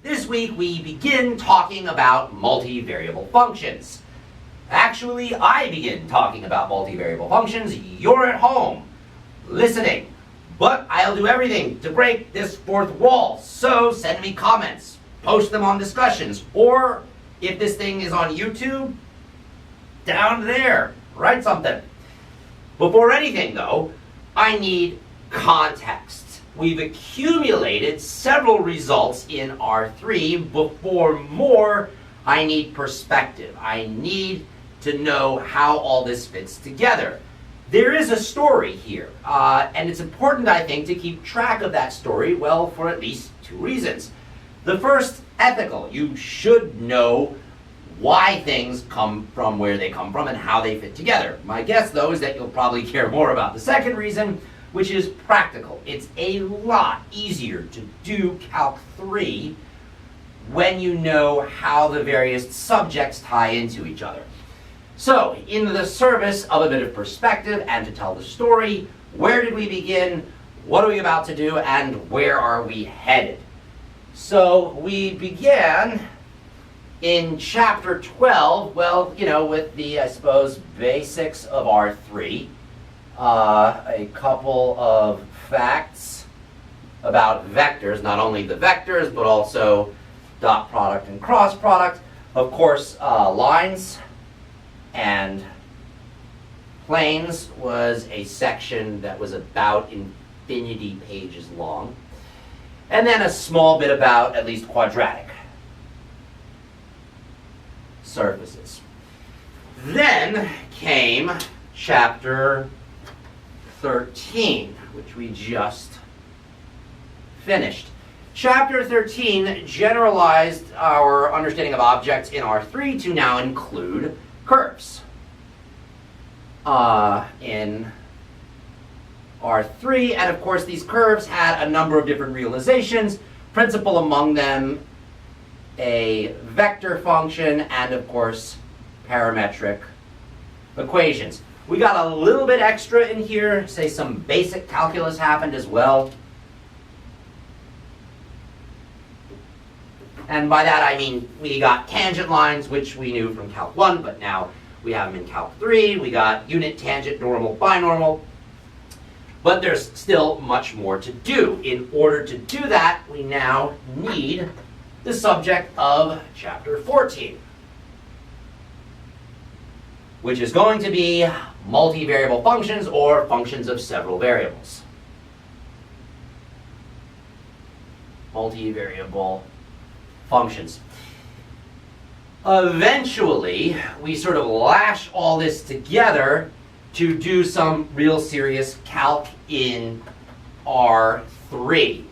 This week we begin talking about multivariable functions. Actually, I begin talking about multivariable functions. You're at home, listening. But I'll do everything to break this fourth wall. So send me comments, post them on discussions, or if this thing is on YouTube, down there, write something. Before anything though, I need context. We've accumulated several results in R3. Before more, I need perspective. I need to know how all this fits together. There is a story here, and it's important, I think, to keep track of that story, well, for at least two reasons. The first, ethical. You should know why things come from where they come from and how they fit together. My guess, though, is that you'll probably care more about the second reason, which is practical. It's a lot easier to do Calc 3 when you know how the various subjects tie into each other. So, in the service of a bit of perspective and to tell the story, where did we begin, what are we about to do, and where are we headed? So, we began in chapter 12, well, with the, I suppose, basics of R3. A couple of facts about vectors, not only the vectors, but also dot product and cross product. Of course, lines and planes was a section that was about infinity pages long. And then a small bit about at least quadratic surfaces. Then came chapter 13, which we just finished. Chapter 13 generalized our understanding of objects in R3 to now include curves. In R3, and of course these curves had a number of different realizations, principal among them a vector function and of course parametric equations. We got a little bit extra in here, say some basic calculus happened as well. And by that I mean we got tangent lines, which we knew from Calc 1, but now we have them in Calc 3. We got unit, tangent, normal, binormal. But there's still much more to do. In order to do that, we now need the subject of chapter 14, which is going to be multivariable functions or functions of several variables. Multivariable functions. Eventually, we sort of lash all this together to do some real serious calc in R3.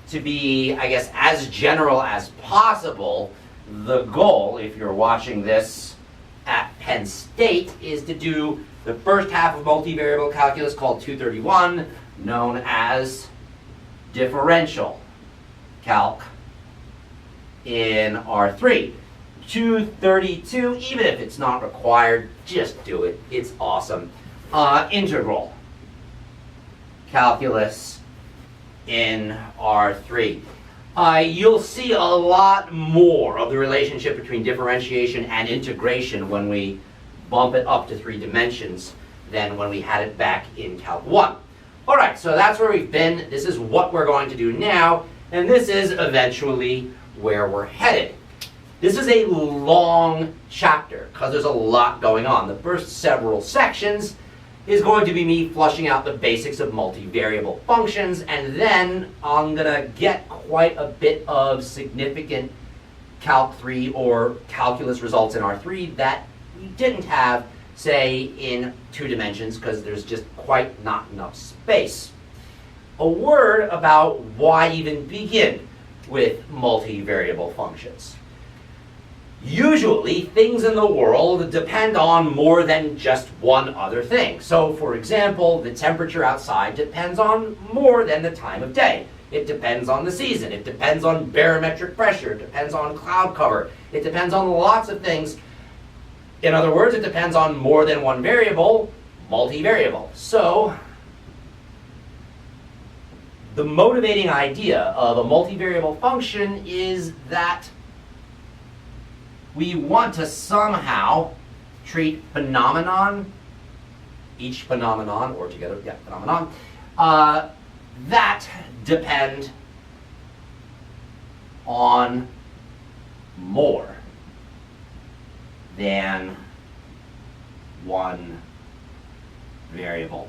To be, I guess, as general as possible, the goal, if you're watching this at Penn State, is to do the first half of multivariable calculus called 231, known as differential calc in R3. 232, even if it's not required, just do it. It's awesome. Integral calculus in R3. You'll see a lot more of the relationship between differentiation and integration when we bump it up to 3 dimensions than when we had it back in Calc 1. All right, so that's where we've been. This is what we're going to do now, and this is eventually where we're headed. This is a long chapter because there's a lot going on. The first several sections is going to be me flushing out the basics of multivariable functions, and then I'm going to get quite a bit of significant Calc 3 or calculus results in R3 that we didn't have, say, in 2 dimensions because there's just quite not enough space. A word about why even begin with multivariable functions. Usually, things in the world depend on more than just one other thing. So, for example, the temperature outside depends on more than the time of day. It depends on the season. It depends on barometric pressure. It depends on cloud cover. It depends on lots of things. In other words, it depends on more than one variable, multivariable. So, the motivating idea of a multivariable function is that we want to somehow treat each phenomenon, or together, yeah, phenomenon, that depend on more than one variable.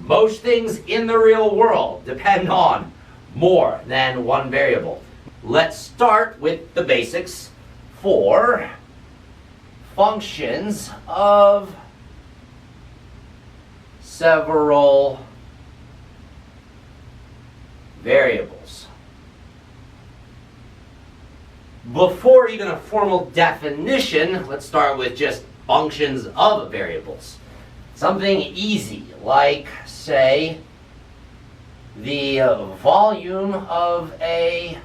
Most things in the real world depend on more than one variable. Let's start with the basics for functions of several variables. Before even a formal definition, let's start with just functions of variables. Something easy, like, say, the volume of a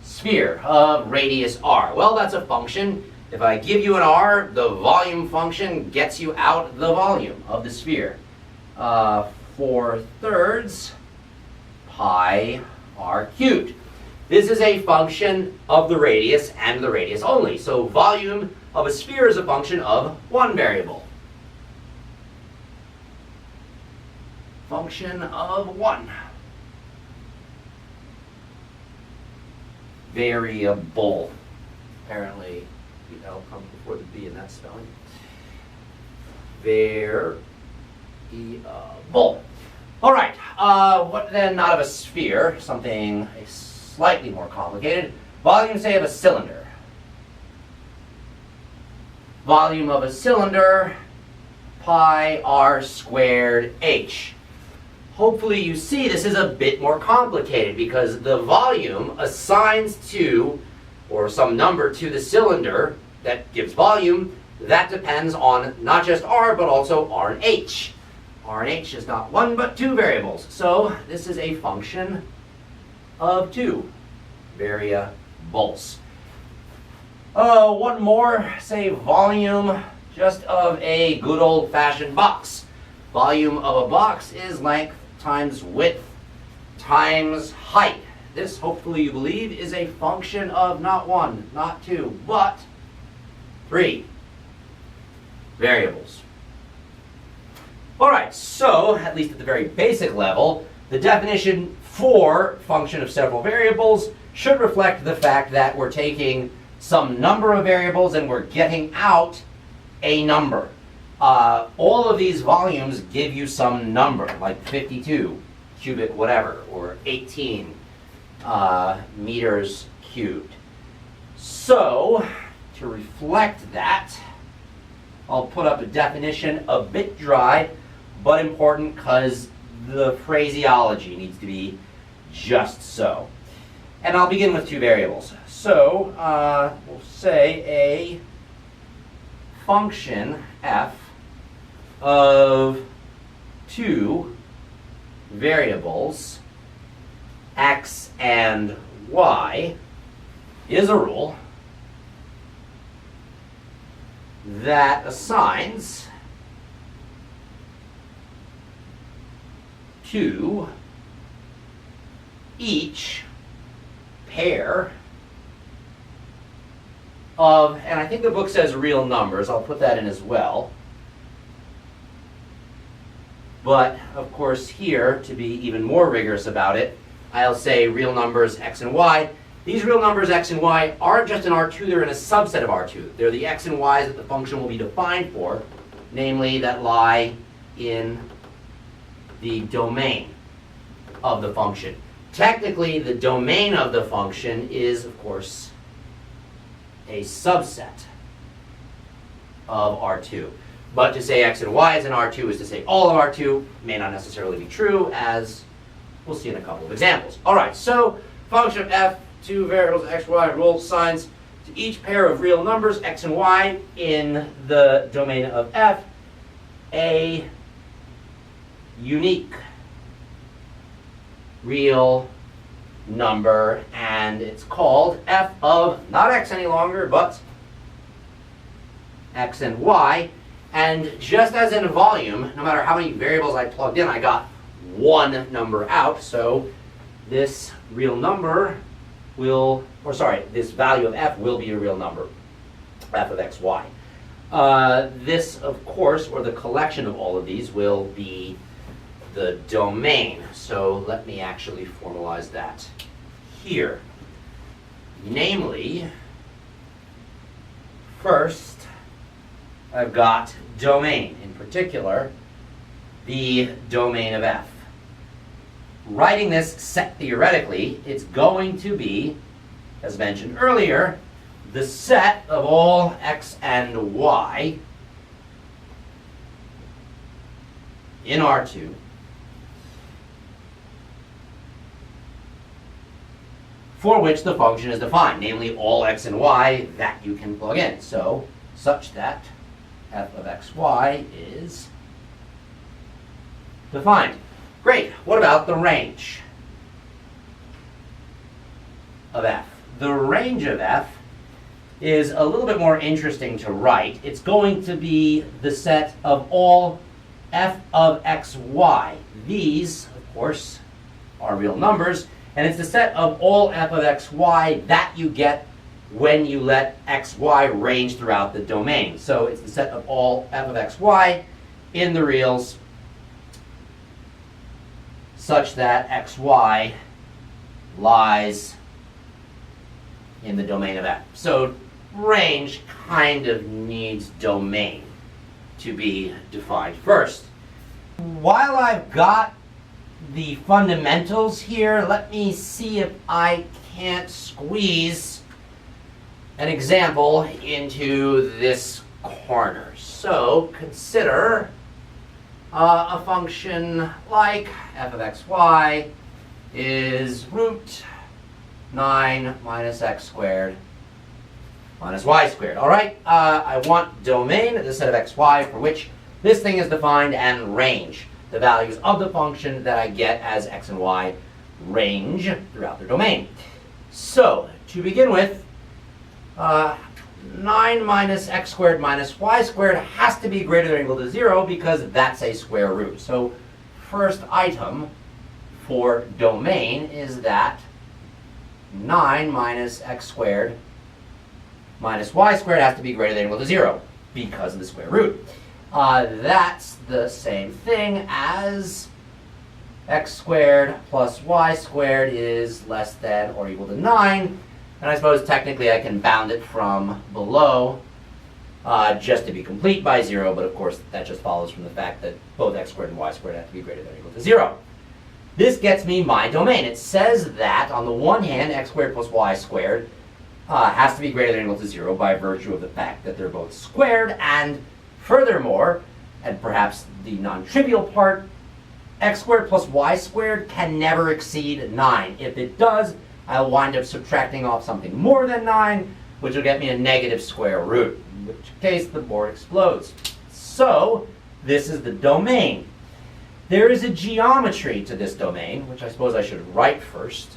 sphere of radius r. Well, that's a function. If I give you an r, the volume function gets you out the volume of the sphere. 4/3 pi r cubed. This is a function of the radius and the radius only. So volume of a sphere is a function of one variable. Function of one variable. Apparently, the L comes before the B in that spelling. Variable. All right. What then? Not of a sphere. Something slightly more complicated. Volume, say, of a cylinder. Volume of a cylinder, pi r squared h. Hopefully you see this is a bit more complicated because the volume assigns to, or some number to the cylinder that gives volume, that depends on not just r, but also r and h. R and h is not one, but two variables. So this is a function of two variables. One more, say volume just of a good old-fashioned box. Volume of a box is length times width times height. This, hopefully you believe, is a function of not one, not two, but three variables. All right, so, at least at the very basic level, the definition for function of several variables should reflect the fact that we're taking some number of variables and we're getting out a number. All of these volumes give you some number, like 52 cubic whatever, or 18 meters cubed. So, to reflect that, I'll put up a definition, a bit dry, but important because the phraseology needs to be just so. And I'll begin with two variables. So, we'll say a function f of two variables, x and y, is a rule that assigns to each pair of, and I think the book says real numbers, I'll put that in as well. But, of course, here, to be even more rigorous about it, I'll say real numbers x and y. These real numbers x and y aren't just in R2, they're in a subset of R2. They're the x and y's that the function will be defined for, namely that lie in the domain of the function. Technically, the domain of the function is, of course, a subset of R2. But to say x and y is in R2 is to say all of R2 may not necessarily be true, as we'll see in a couple of examples. All right, so function of f, two variables x, y, rule assigns to each pair of real numbers x and y in the domain of f a unique real number, and it's called f of not x any longer, but x and y. And just as in volume, no matter how many variables I plugged in, I got one number out, so this real number will, or sorry, this value of f will be a real number, f of xy. This, of course, or the collection of all of these, will be the domain. So let me actually formalize that here. Namely, first, I've got domain, in particular, the domain of f. Writing this set theoretically, it's going to be, as mentioned earlier, the set of all x and y in R2 for which the function is defined, namely all x and y that you can plug in. So, such that f of xy is defined. Great. What about the range of f? The range of f is a little bit more interesting to write. It's going to be the set of all f of xy. These, of course, are real numbers, and it's the set of all f of xy that you get when you let xy range throughout the domain. So it's the set of all f of xy in the reals such that xy lies in the domain of f. So range kind of needs domain to be defined first. While I've got the fundamentals here, let me see if I can't squeeze an example into this corner. So consider a function like f of xy is root 9 minus x squared minus y squared. All right, I want domain, the set of xy for which this thing is defined, and range, the values of the function that I get as x and y range throughout the domain. So, to begin with, 9 minus x squared minus y squared has to be greater than or equal to 0 because that's a square root. So, first item for domain is that 9 minus x squared minus y squared has to be greater than or equal to 0 because of the square root. That's the same thing as x squared plus y squared is less than or equal to 9. And I suppose technically I can bound it from below just to be complete by 0, but of course that just follows from the fact that both x squared and y squared have to be greater than or equal to 0. This gets me my domain. It says that, on the one hand, x squared plus y squared has to be greater than or equal to 0 by virtue of the fact that they're both squared, and furthermore, and perhaps the non-trivial part, x squared plus y squared can never exceed 9. If it does, I'll wind up subtracting off something more than 9, which will get me a negative square root, in which case the board explodes. So, this is the domain. There is a geometry to this domain, which I suppose I should write first.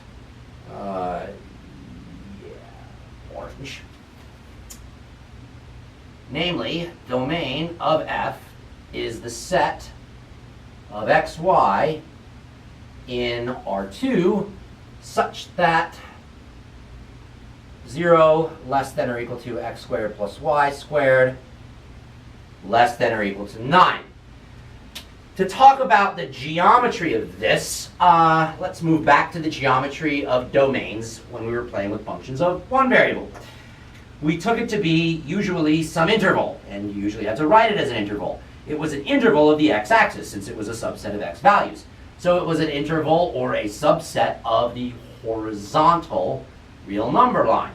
Orange. Namely, domain of f is the set of xy in R2 such that 0 less than or equal to x squared plus y squared less than or equal to 9. To talk about the geometry of this, let's move back to the geometry of domains when we were playing with functions of one variable. We took it to be usually some interval, and you usually had to write it as an interval. It was an interval of the x-axis, since it was a subset of x values. So it was an interval or a subset of the horizontal real number line.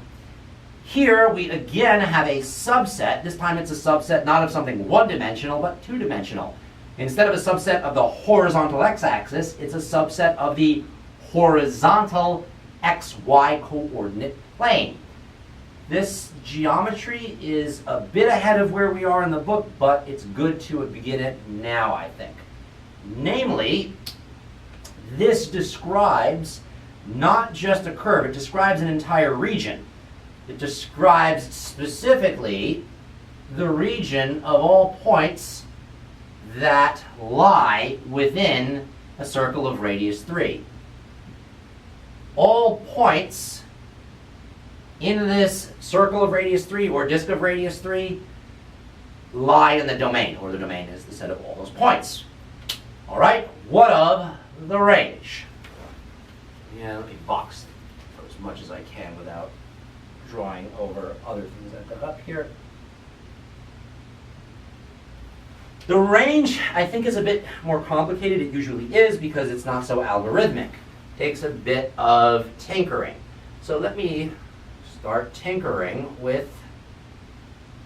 Here we again have a subset. This time it's a subset not of something one-dimensional, but two-dimensional. Instead of a subset of the horizontal x-axis, it's a subset of the horizontal xy coordinate plane. This geometry is a bit ahead of where we are in the book, but it's good to begin it now, I think. Namely, this describes not just a curve, it describes an entire region. It describes specifically the region of all points that lie within a circle of radius 3. All points in this circle of radius 3 or disk of radius 3 lie in the domain, or the domain is the set of all those points. All right, what of the range? Yeah, let me box for as much as I can without drawing over other things I've got up here. The range, I think, is a bit more complicated. It usually is because it's not so algorithmic. It takes a bit of tinkering. So let me start tinkering with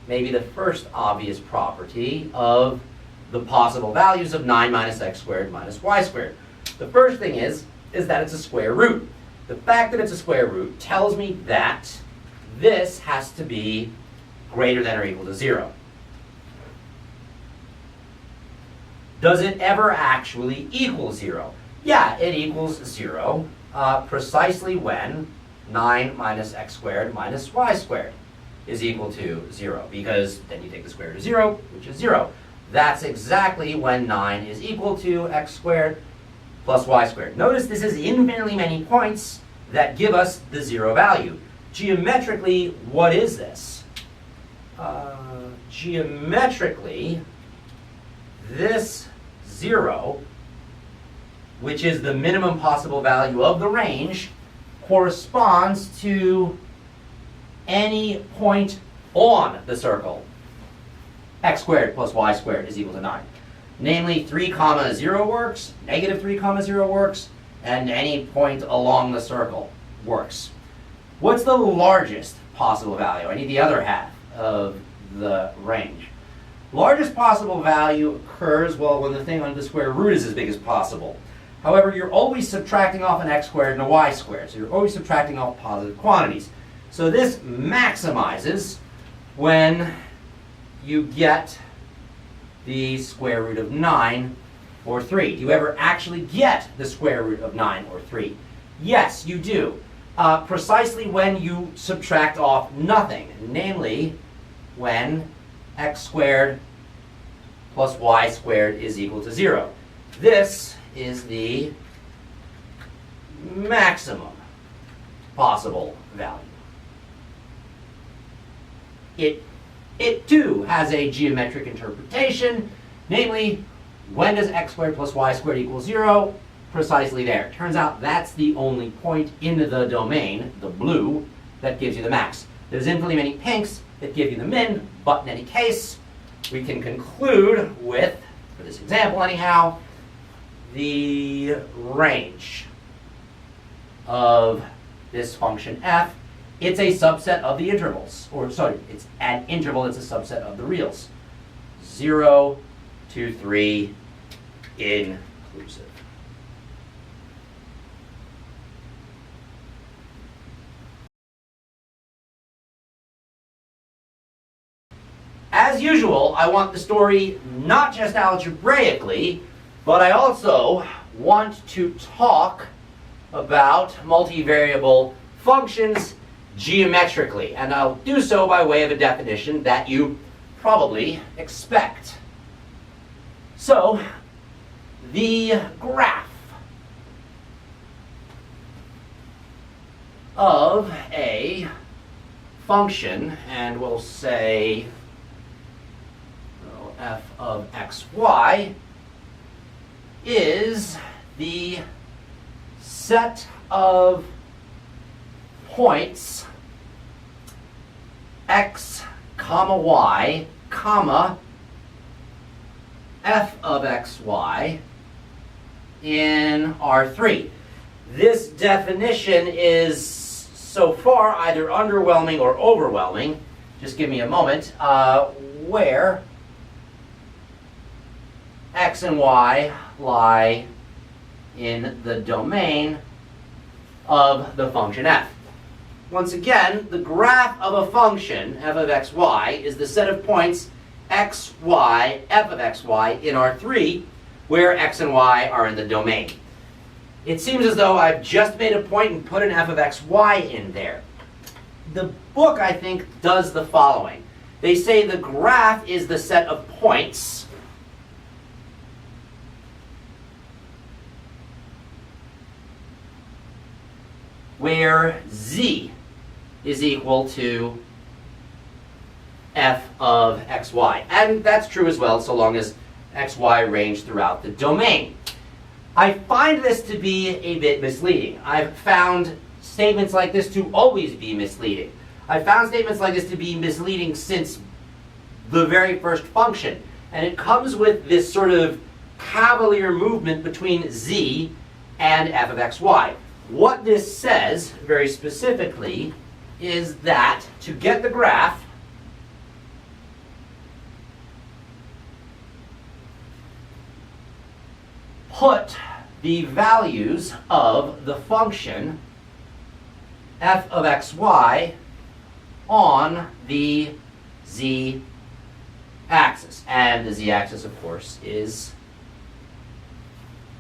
maybe the first obvious property of the possible values of 9 minus x squared minus y squared. The first thing is that it's a square root. The fact that it's a square root tells me that this has to be greater than or equal to 0. Does it ever actually equal 0? Yeah, it equals 0 precisely when 9 minus x squared minus y squared is equal to 0, because then you take the square root of 0, which is 0. That's exactly when 9 is equal to x squared plus y squared. Notice this is infinitely many points that give us the 0 value. Geometrically, what is this? Geometrically, this 0, which is the minimum possible value of the range, corresponds to any point on the circle. X squared plus y squared is equal to 9. Namely, 3 comma 0 works, negative 3 comma 0 works, and any point along the circle works. What's the largest possible value? I need the other half of the range. Largest possible value occurs, well, when the thing under the square root is as big as possible. However, you're always subtracting off an x squared and a y squared, so you're always subtracting off positive quantities. So this maximizes when you get the square root of 9 or 3. Do you ever actually get the square root of 9 or 3? Yes, you do. Precisely when you subtract off nothing, namely when x squared plus y squared is equal to 0. This is the maximum possible value. It too has a geometric interpretation, namely, when does x squared plus y squared equal 0? Precisely there. Turns out that's the only point in the domain, the blue, that gives you the max. There's infinitely many pinks that give you the min, but in any case, we can conclude with, for this example anyhow, the range of this function f. It's a subset of the intervals, or sorry, it's an interval, it's a subset of the reals. 0 to 3 inclusive. As usual, I want the story not just algebraically, but I also want to talk about multivariable functions geometrically, and I'll do so by way of a definition that you probably expect. So, the graph of a function, and we'll say f of xy, is the set of points x comma y comma f of xy in R3. This definition is so far either underwhelming or overwhelming. Just give me a moment. Where x and y lie in the domain of the function f. Once again, the graph of a function, f of xy, is the set of points x, y, f of xy in R3, where x and y are in the domain. It seems as though I've just made a point and put an f of xy in there. The book, I think, does the following. They say the graph is the set of points where z is equal to f of xy. And that's true as well, so long as xy range throughout the domain. I find this to be a bit misleading. I've found statements like this to always be misleading. I've found statements like this to be misleading since the very first function. And it comes with this sort of cavalier movement between z and f of xy. What this says, very specifically, is that to get the graph, put the values of the function f of xy on the z-axis. And the z-axis, of course, is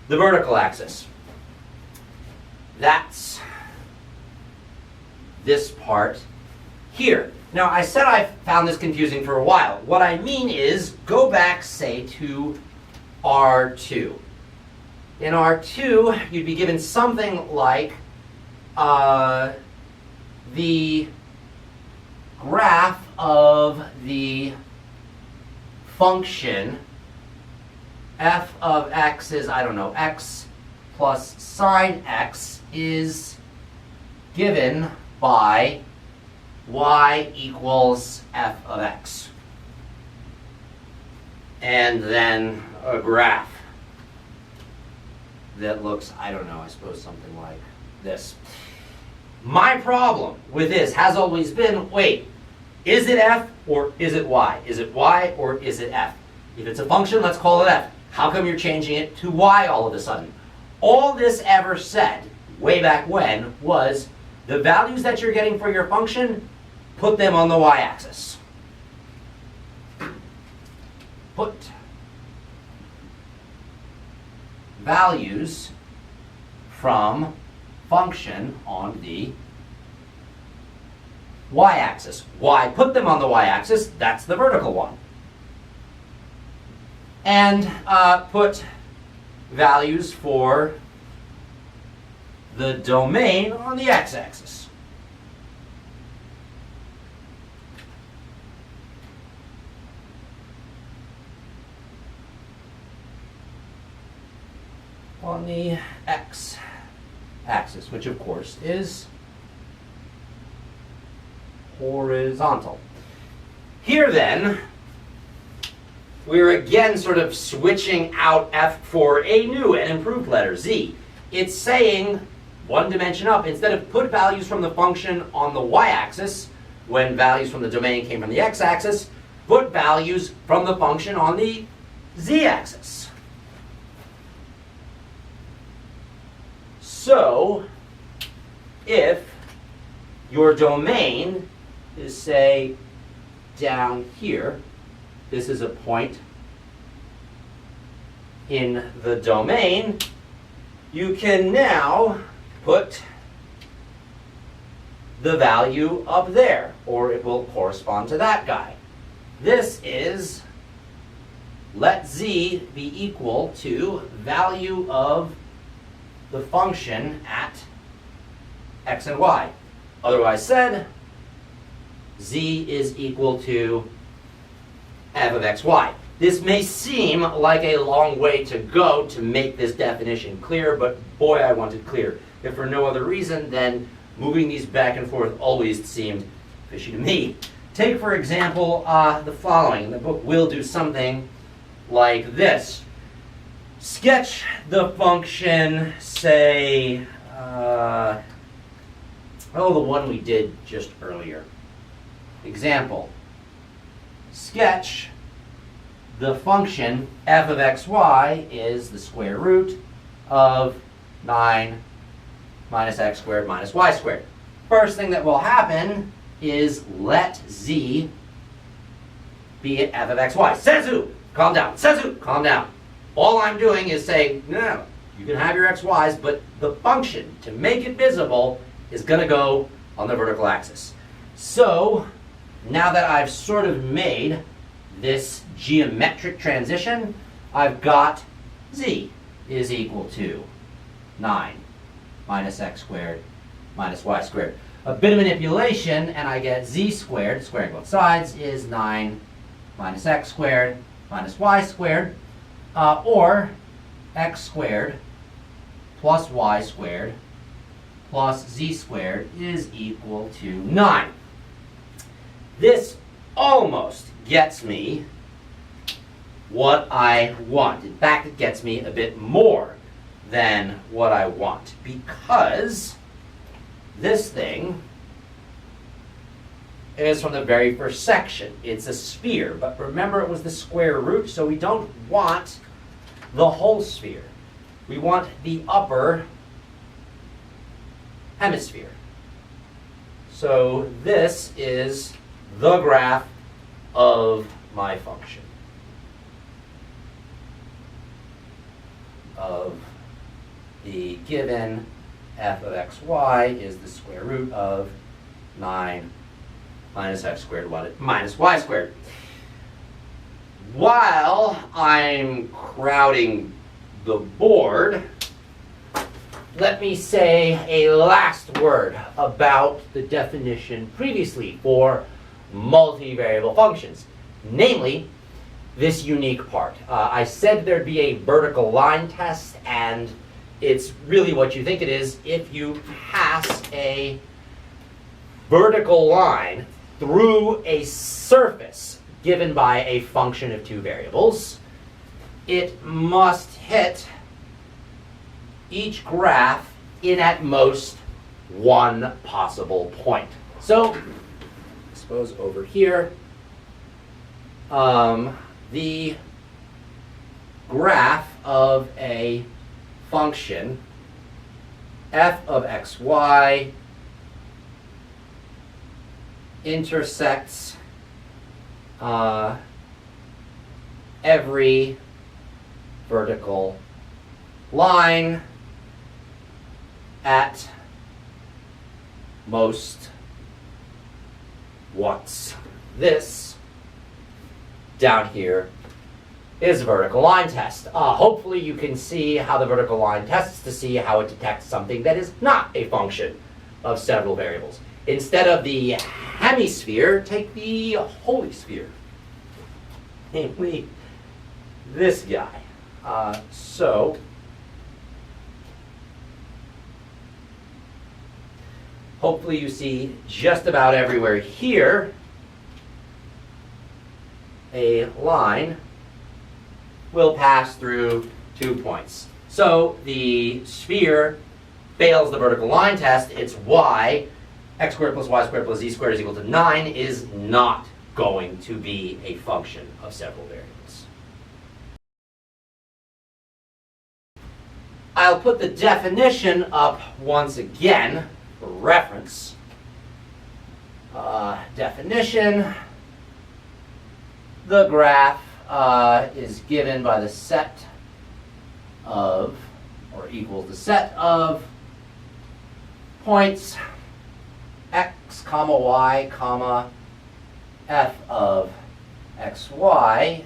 the vertical axis. That's this part here. Now, I said I found this confusing for a while. What I mean is, go back, say, to R2. In R2, you'd be given something like the graph of the function f of x is, I don't know, x plus sine x is given by y equals f of x. And then a graph that looks, I don't know, I suppose something like this. My problem with this has always been, wait, is it f or is it y? Is it y or is it f? If it's a function, let's call it f. How come you're changing it to y all of a sudden? All this ever said, way back when, was the values that you're getting for your function, put them on the y-axis. Put values from function on the y-axis. Why put them on the y-axis? That's the vertical one. And put values for the domain on the x-axis. On the x-axis, which of course is horizontal. Here then, we're again sort of switching out f for a new and improved letter, z. It's saying, one dimension up, instead of put values from the function on the y-axis, when values from the domain came from the x-axis, put values from the function on the z-axis. So, if your domain is, say, down here, this is a point in the domain, you can now put the value up there, or it will correspond to that guy. This is, let z be equal to value of the function at x and y. Otherwise said, z is equal to f of xy. This may seem like a long way to go to make this definition clear, but boy, I want it clear. If for no other reason, then moving these back and forth always seemed fishy to me. Take, for example, the following. The book will do something like this. Sketch the function, say, the one we did just earlier. Example. Sketch the function f of xy is the square root of 9 minus x squared minus y squared. First thing that will happen is let z be at f of xy. Senzu, calm down. Senzu, calm down. All I'm doing is saying, no, you can have your xy's, but the function, to make it visible, is going to go on the vertical axis. So, now that I've sort of made this geometric transition, I've got z is equal to 9 minus x squared minus y squared. A bit of manipulation, and I get z squared, squaring both sides, is 9 minus x squared minus y squared, or x squared plus y squared plus z squared is equal to 9. This almost gets me what I want. In fact, it gets me a bit more than what I want, because this thing is from the very first section. It's a sphere, but remember it was the square root, so we don't want the whole sphere. We want the upper hemisphere. So this is the graph of my function of the given f of xy is the square root of 9 minus x squared minus y squared. While I'm crowding the board, let me say a last word about the definition previously for multivariable functions, namely this unique part. I said there'd be a vertical line test, and it's really what you think it is. If you pass a vertical line through a surface given by a function of two variables, it must hit each graph in at most one possible point. So, I suppose over here, the graph of a function f of xy intersects every vertical line at most once. This down here is a vertical line test. Hopefully you can see how the vertical line tests to see how it detects something that is not a function of several variables. Instead of the hemisphere, take the holy sphere, namely this guy. So hopefully you see just about everywhere here a line will pass through 2 points. So the sphere fails the vertical line test. It's y, x squared plus y squared plus z squared is equal to 9 is not going to be a function of several variables. I'll put the definition up once again for reference. Definition, the graph is given by the set of, or equals the set of points x comma y comma f of xy,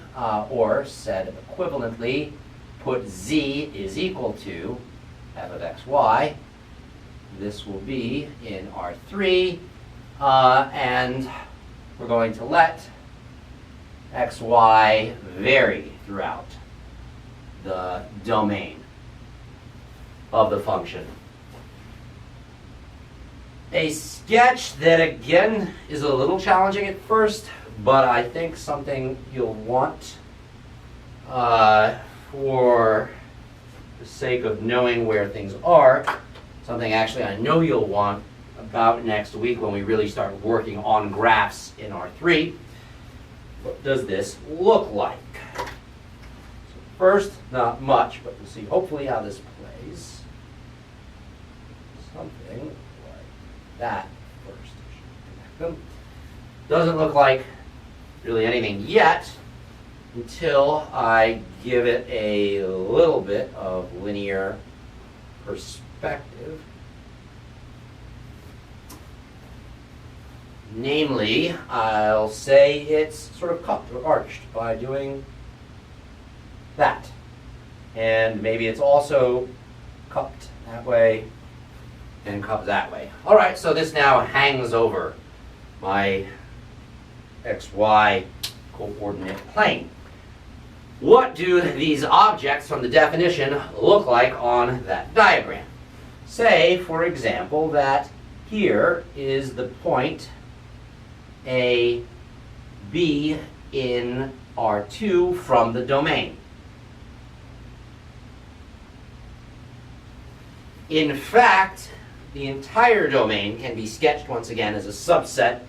or said equivalently, put z is equal to f of xy. This will be in R3, and we're going to let xy vary throughout the domain of the function. A sketch that again is a little challenging at first, but I think something you'll want for the sake of knowing where things are. Something actually I know you'll want about next week when we really start working on graphs in R3. What does this look like? So first, not much, but we'll see hopefully how this plays. Something like that first. Connect them. Doesn't look like really anything yet until I give it a little bit of linear perspective. Namely, I'll say it's sort of cupped or arched by doing that. And maybe it's also cupped that way and comes that way. All right, so this now hangs over my xy coordinate plane. What do these objects from the definition look like on that diagram? Say, for example, that here is the point A, B in R2 from the domain. In fact, the entire domain can be sketched once again as a subset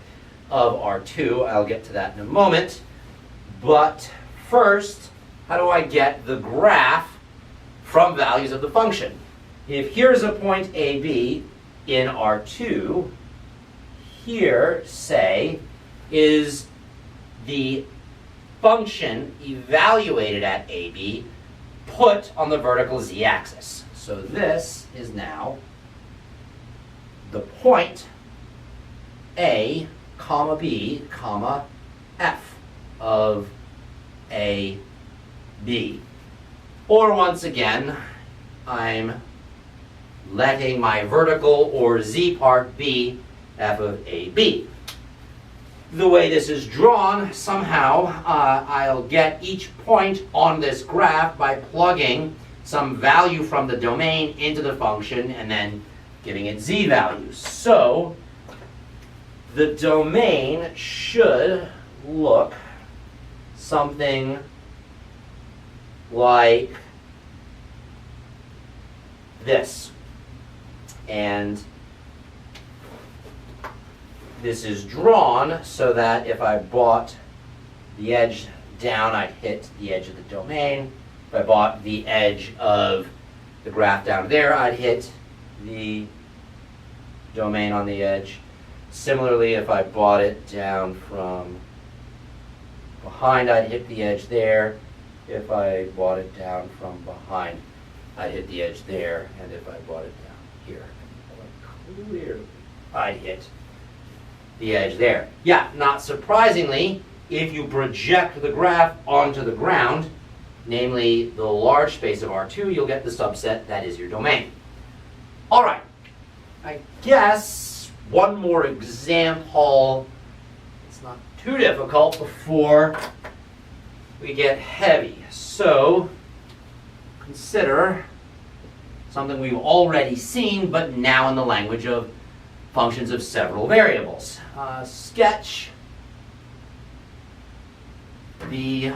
of R2. I'll get to that in a moment. But first, how do I get the graph from values of the function? If here's a point AB in R2, here, say, is the function evaluated at AB put on the vertical z-axis. So this is now the point A, comma B, comma F of A, B. Or once again, I'm letting my vertical or z part be f of AB. The way this is drawn, somehow I'll get each point on this graph by plugging some value from the domain into the function and then giving it z values. So the domain should look something like this. And this is drawn so that if I brought the edge down, I'd hit the edge of the domain. If I brought the edge of the graph down there, I'd hit the domain on the edge. Similarly, if I brought it down from behind, I'd hit the edge there. If I brought it down from behind, I'd hit the edge there. And if I brought it down here, clearly, I'd hit the edge there. Yeah, not surprisingly, if you project the graph onto the ground, namely the large space of R2, you'll get the subset that is your domain. All right, I guess one more example. It's not too difficult before we get heavy. So consider something we've already seen, but now in the language of functions of several variables. Sketch the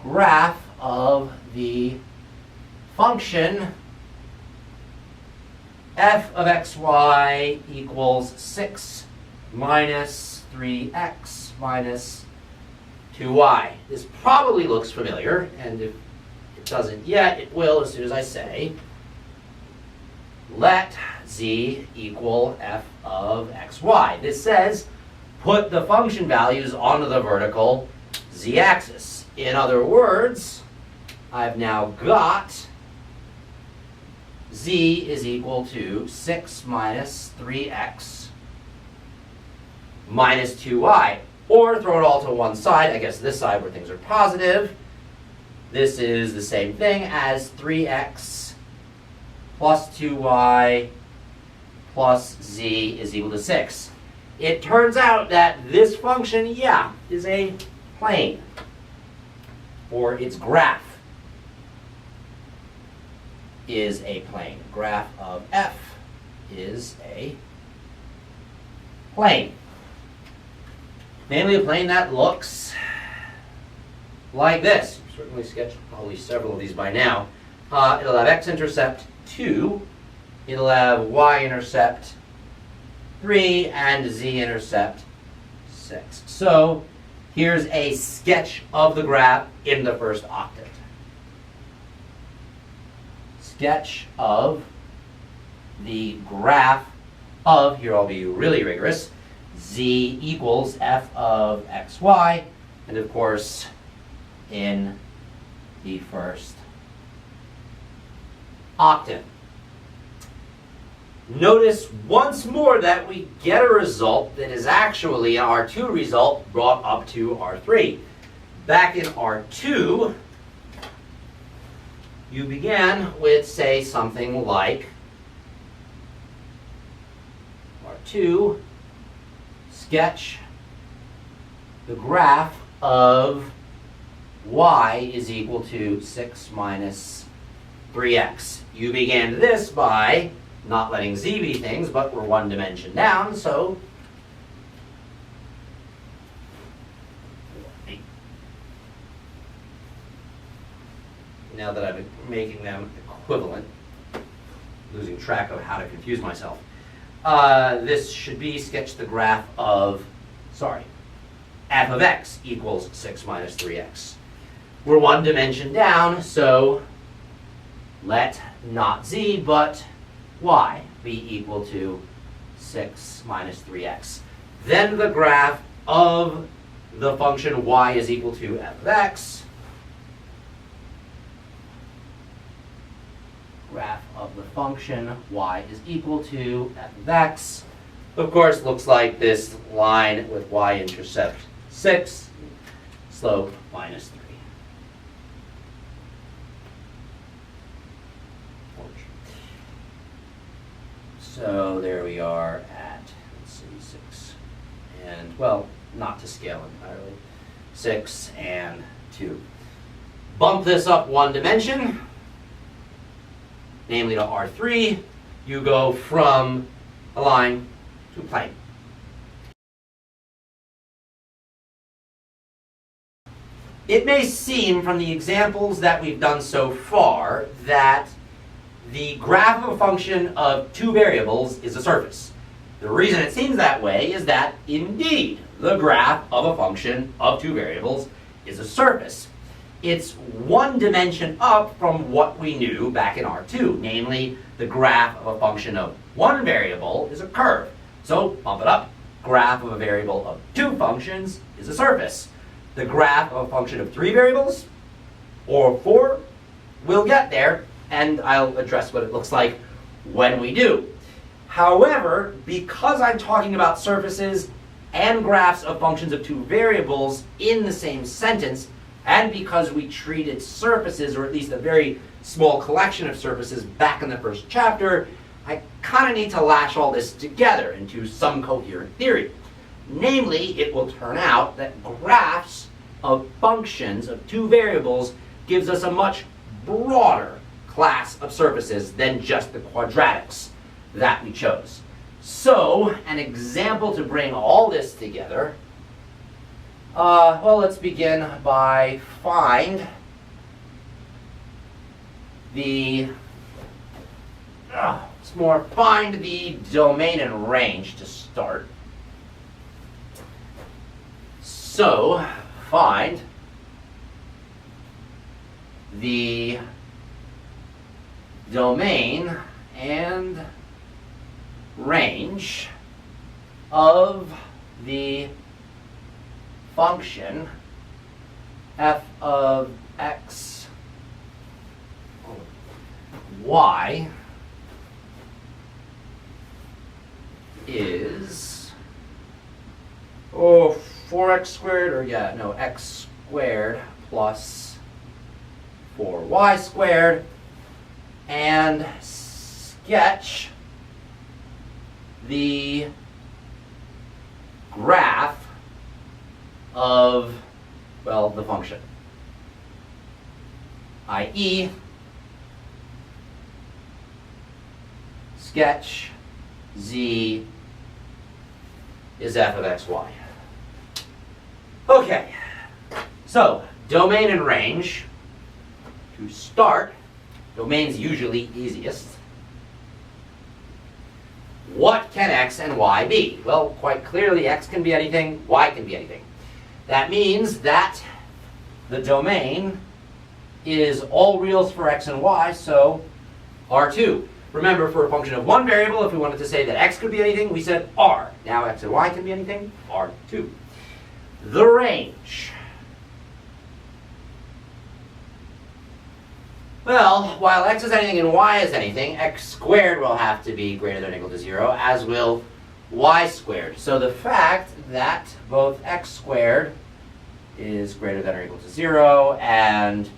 graph of the function f of xy equals 6 minus 3x minus 2y. This probably looks familiar, and if it doesn't yet, it will as soon as I say, let z equal f of xy. This says, put the function values onto the vertical z-axis. In other words, I've now got z is equal to 6 minus 3x minus 2y. Or throw it all to one side, I guess this side where things are positive. This is the same thing as 3x plus 2y plus z is equal to 6. It turns out that this function, yeah, is a plane, or its graph is a plane. Graph of f is a plane. Namely, a plane that looks like this. I've certainly sketched probably several of these by now. It'll have x-intercept 2, it'll have y-intercept 3, and z-intercept 6. So here's a sketch of the graph in the first octet. Sketch of the graph of, here I'll be really rigorous, z equals f of xy, and of course in the first octet. Notice once more that we get a result that is actually an R2 result brought up to R3. Back in R2, you began with, say, something like to sketch the graph of y is equal to 6 minus 3x. You began this by not letting z be things, but we're one dimension down, so now that I've been making them equivalent, losing track of how to confuse myself. This should be sketch the graph of, f of x equals 6 minus 3x. We're one dimension down, so let not z, but y be equal to 6 minus 3x. Then the graph of the function y is equal to f of x. Graph of the function y is equal to f of x. Of course, looks like this line with y-intercept 6, slope minus 3. So there we are at, let's see, 6 and, well, not to scale entirely, 6 and 2. Bump this up one dimension, namely to R3, you go from a line to a plane. It may seem from the examples that we've done so far that the graph of a function of two variables is a surface. The reason it seems that way is that, indeed, the graph of a function of two variables is a surface. It's one dimension up from what we knew back in R2, namely the graph of a function of one variable is a curve. So bump it up, graph of a variable of two functions is a surface. The graph of a function of three variables, or four, we'll get there, and I'll address what it looks like when we do. However, because I'm talking about surfaces and graphs of functions of two variables in the same sentence, and because we treated surfaces, or at least a very small collection of surfaces, back in the first chapter, I kind of need to lash all this together into some coherent theory. Namely, it will turn out that graphs of functions of two variables gives us a much broader class of surfaces than just the quadratics that we chose. So, an example to bring all this together, well, let's begin by find the domain and range to start. So, find the domain and range of the function f of x, y is 4x squared, or x squared plus 4y squared, and sketch the graph of, well, the function, i.e. sketch z is f of xy. Okay, so domain and range. To start, domain's usually easiest. What can x and y be? Well, quite clearly x can be anything, y can be anything. That means that the domain is all reals for x and y, so R2. Remember, for a function of one variable, if we wanted to say that x could be anything, we said R. Now x and y can be anything, R2. The range. Well, while x is anything and y is anything, x squared will have to be greater than or equal to 0, as will y squared. So the fact that both x squared is greater than or equal to 0 and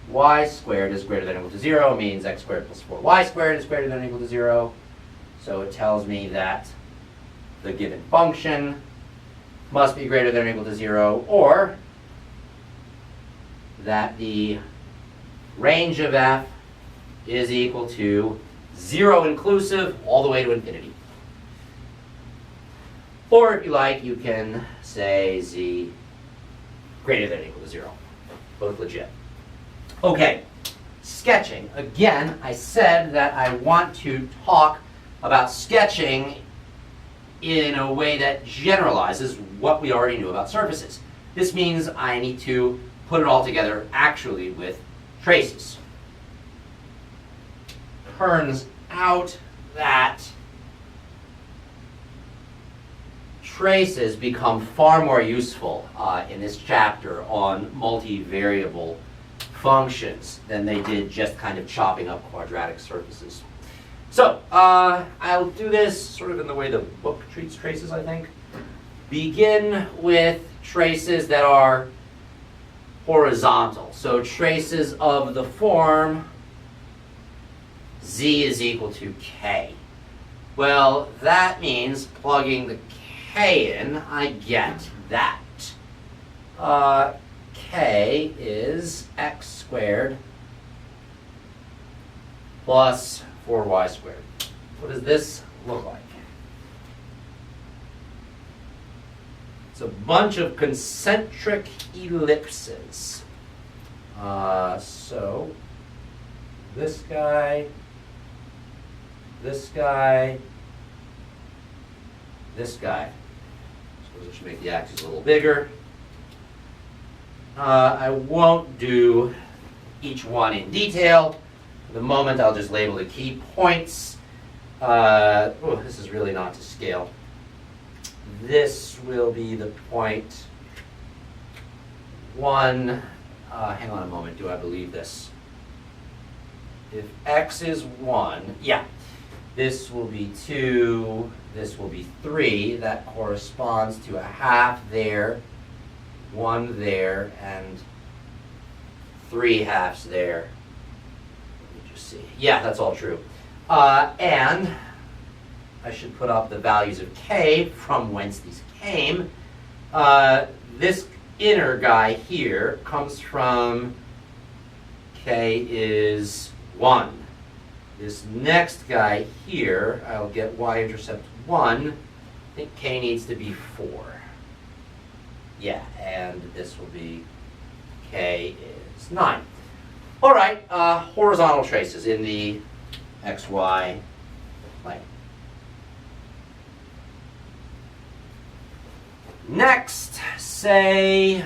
y squared is greater than or equal to 0 means x squared plus 4y squared is greater than or equal to 0. So it tells me that the given function must be greater than or equal to 0, or that the range of f is equal to 0 inclusive all the way to infinity. Or if you like, you can say z greater than or equal to 0. Both legit. Okay, sketching. Again, I said that I want to talk about sketching in a way that generalizes what we already knew about surfaces. This means I need to put it all together actually with traces. Turns out that traces become far more useful in this chapter on multivariable functions than they did just kind of chopping up quadratic surfaces. So, I'll do this sort of in the way the book treats traces, I think. Begin with traces that are horizontal. So traces of the form z is equal to k. Well, that means plugging the k in, I get that. K is x squared plus 4y squared. What does this look like? It's a bunch of concentric ellipses. So this guy, this guy, this guy. So I should make the axes a little bigger. I won't do each one in detail. For the moment, I'll just label the key points. This is really not to scale. This will be the point 1. Hang on a moment, do I believe this? If x is 1, yeah. This will be 2, this will be 3. That corresponds to a half there, 1 there, and 3 halves there. Let me just see. Yeah, that's all true. And I should put up the values of k from whence these came. This inner guy here comes from k is 1. This next guy here, I'll get y-intercept 1. I think k needs to be 4. Yeah, and this will be k is 9. All right, horizontal traces in the xy plane. Next, say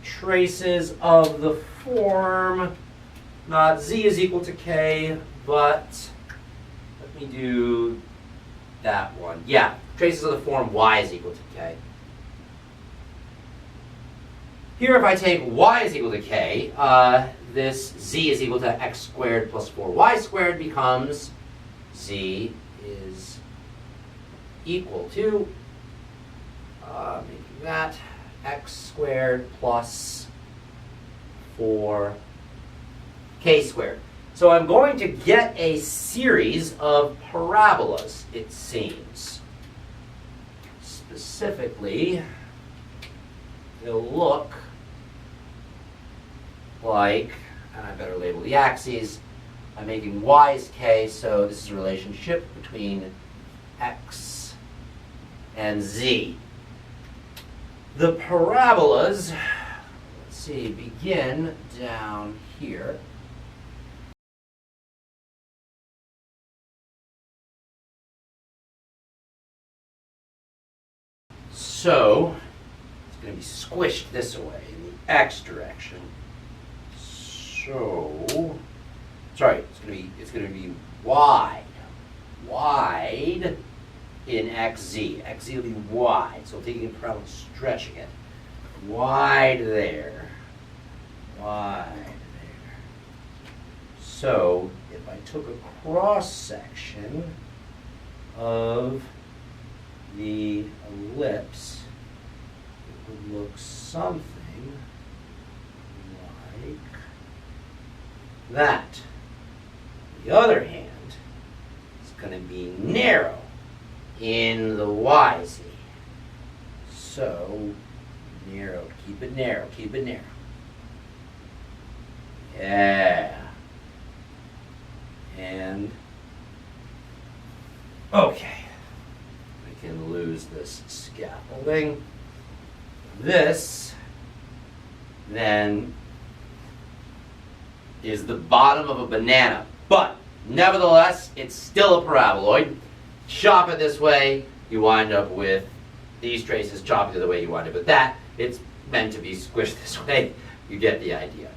traces of the form, not z is equal to k, but let me do that one. Yeah, traces of the form y is equal to k. Here, if I take y is equal to k, this z is equal to x squared plus 4y squared becomes z is equal to making that x squared plus 4k squared. So I'm going to get a series of parabolas, it seems. Specifically, they'll look like, and I better label the axes, I'm making y is k, so this is a relationship between x and z. The parabolas, let's see, begin down here. So, it's going to be squished this way in the x direction. So, sorry, it's going to be wide in xz. Xz will be wide. So taking a parabola and stretching it. Wide there. Wide there. So if I took a cross section of the ellipse, it would look something like that. On the other hand, it's going to be narrow. in the y-z. So, narrow, keep it narrow, keep it narrow. Yeah. And, okay. We can lose this scaffolding. This, then, is the bottom of a banana. But, nevertheless, it's still a paraboloid. Chop it this way, you wind up with these traces. Chop it the other way, you wind up with that. It's meant to be squished this way. You get the idea.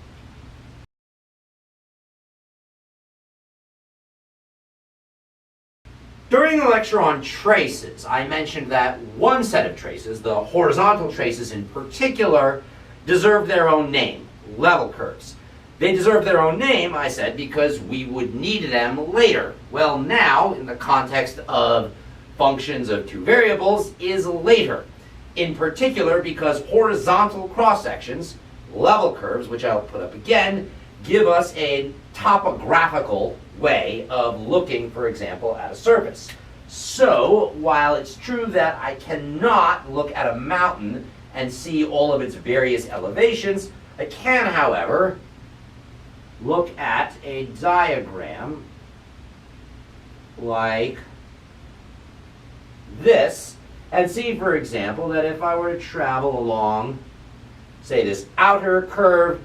During the lecture on traces, I mentioned that one set of traces, the horizontal traces in particular, deserve their own name, level curves. They deserve their own name, I said, because we would need them later. Well, now, in the context of functions of two variables, is later. In particular, because horizontal cross-sections, level curves, which I'll put up again, give us a topographical way of looking, for example, at a surface. So, while it's true that I cannot look at a mountain and see all of its various elevations, I can, however, look at a diagram like this and see, for example, that if I were to travel along, say, this outer curve,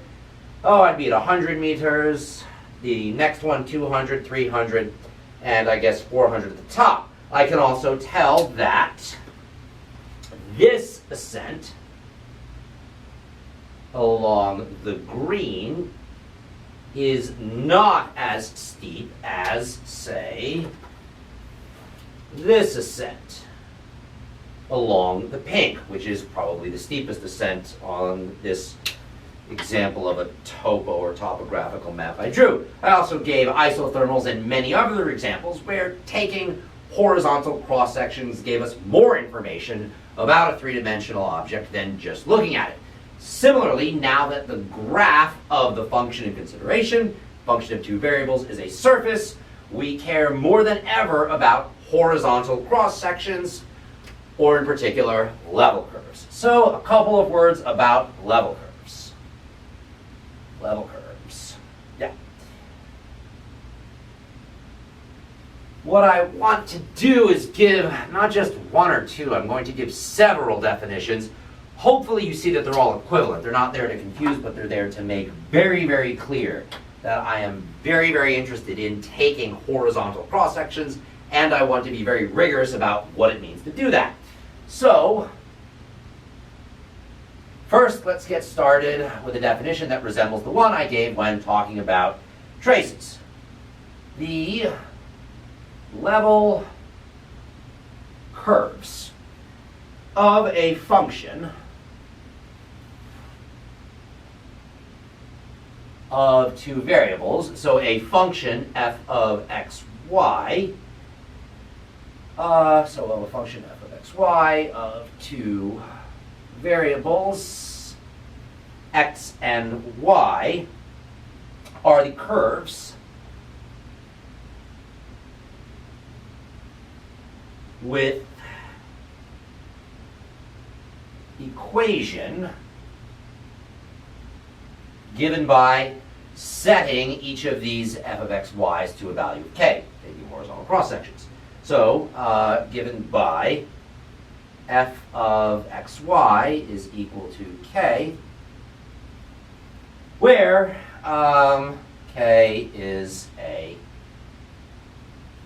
I'd be at 100 meters, the next one 200, 300, and I guess 400 at the top. I can also tell that this ascent along the green is not as steep as, say, this ascent along the pink, which is probably the steepest ascent on this example of a topo or topographical map I drew. I also gave isothermals and many other examples where taking horizontal cross-sections gave us more information about a three-dimensional object than just looking at it. Similarly, now that the graph of the function in consideration, function of two variables, is a surface, we care more than ever about horizontal cross-sections, or in particular, level curves. So, a couple of words about level curves. Level curves. Yeah. What I want to do is give not just one or two, I'm going to give several definitions. Hopefully you see that they're all equivalent. They're not there to confuse, but they're there to make very, very clear that I am very, very interested in taking horizontal cross-sections, and I want to be very rigorous about what it means to do that. So, first, let's get started with a definition that resembles the one I gave when talking about traces. The level curves of a function of two variables, so a function f of xy, so of a function f of xy of two variables, x and y, are the curves with equation given by setting each of these f of xy's to a value of k, taking horizontal cross sections. So, given by f of xy is equal to k, where k is a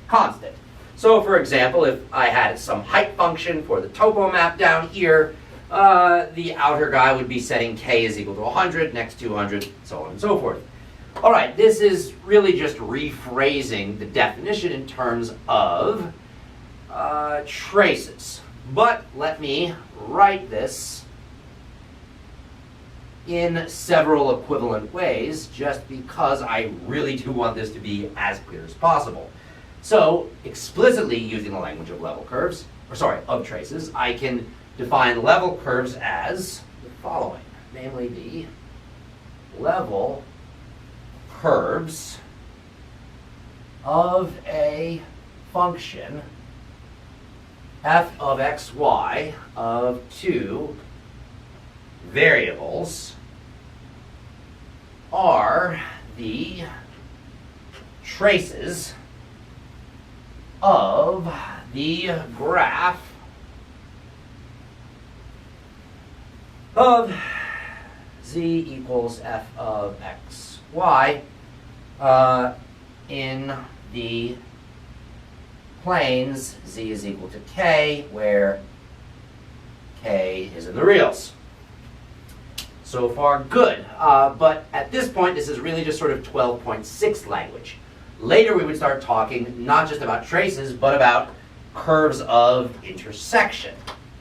constant. So, for example, if I had some height function for the topo map down here, the outer guy would be setting k is equal to 100, next 200, so on and so forth. All right, this is really just rephrasing the definition in terms of traces. But let me write this in several equivalent ways, just because I really do want this to be as clear as possible. So, explicitly using the language of level curves, of traces, I can define level curves as the following, namely the level curves of a function f of xy of two variables are the traces of the graph of z equals f of xy in the planes z is equal to k, where k is in the reals. So far, good. But at this point, this is really just sort of 12.6 language. Later, we would start talking not just about traces, but about curves of intersection.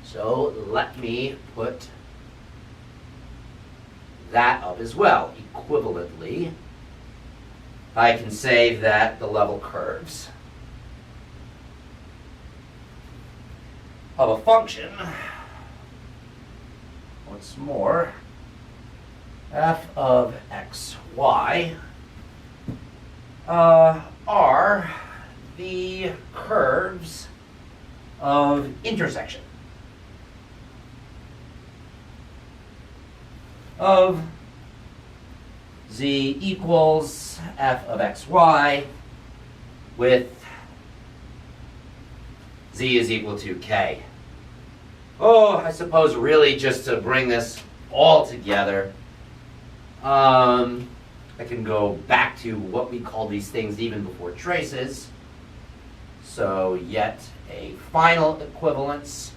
So let me put that up as well. Equivalently, I can say that the level curves of a function, once more, f of xy are the curves of intersection of z equals f of xy with z is equal to k. Oh, I suppose really just to bring this all together, I can go back to what we call these things even before traces. So yet a final equivalence.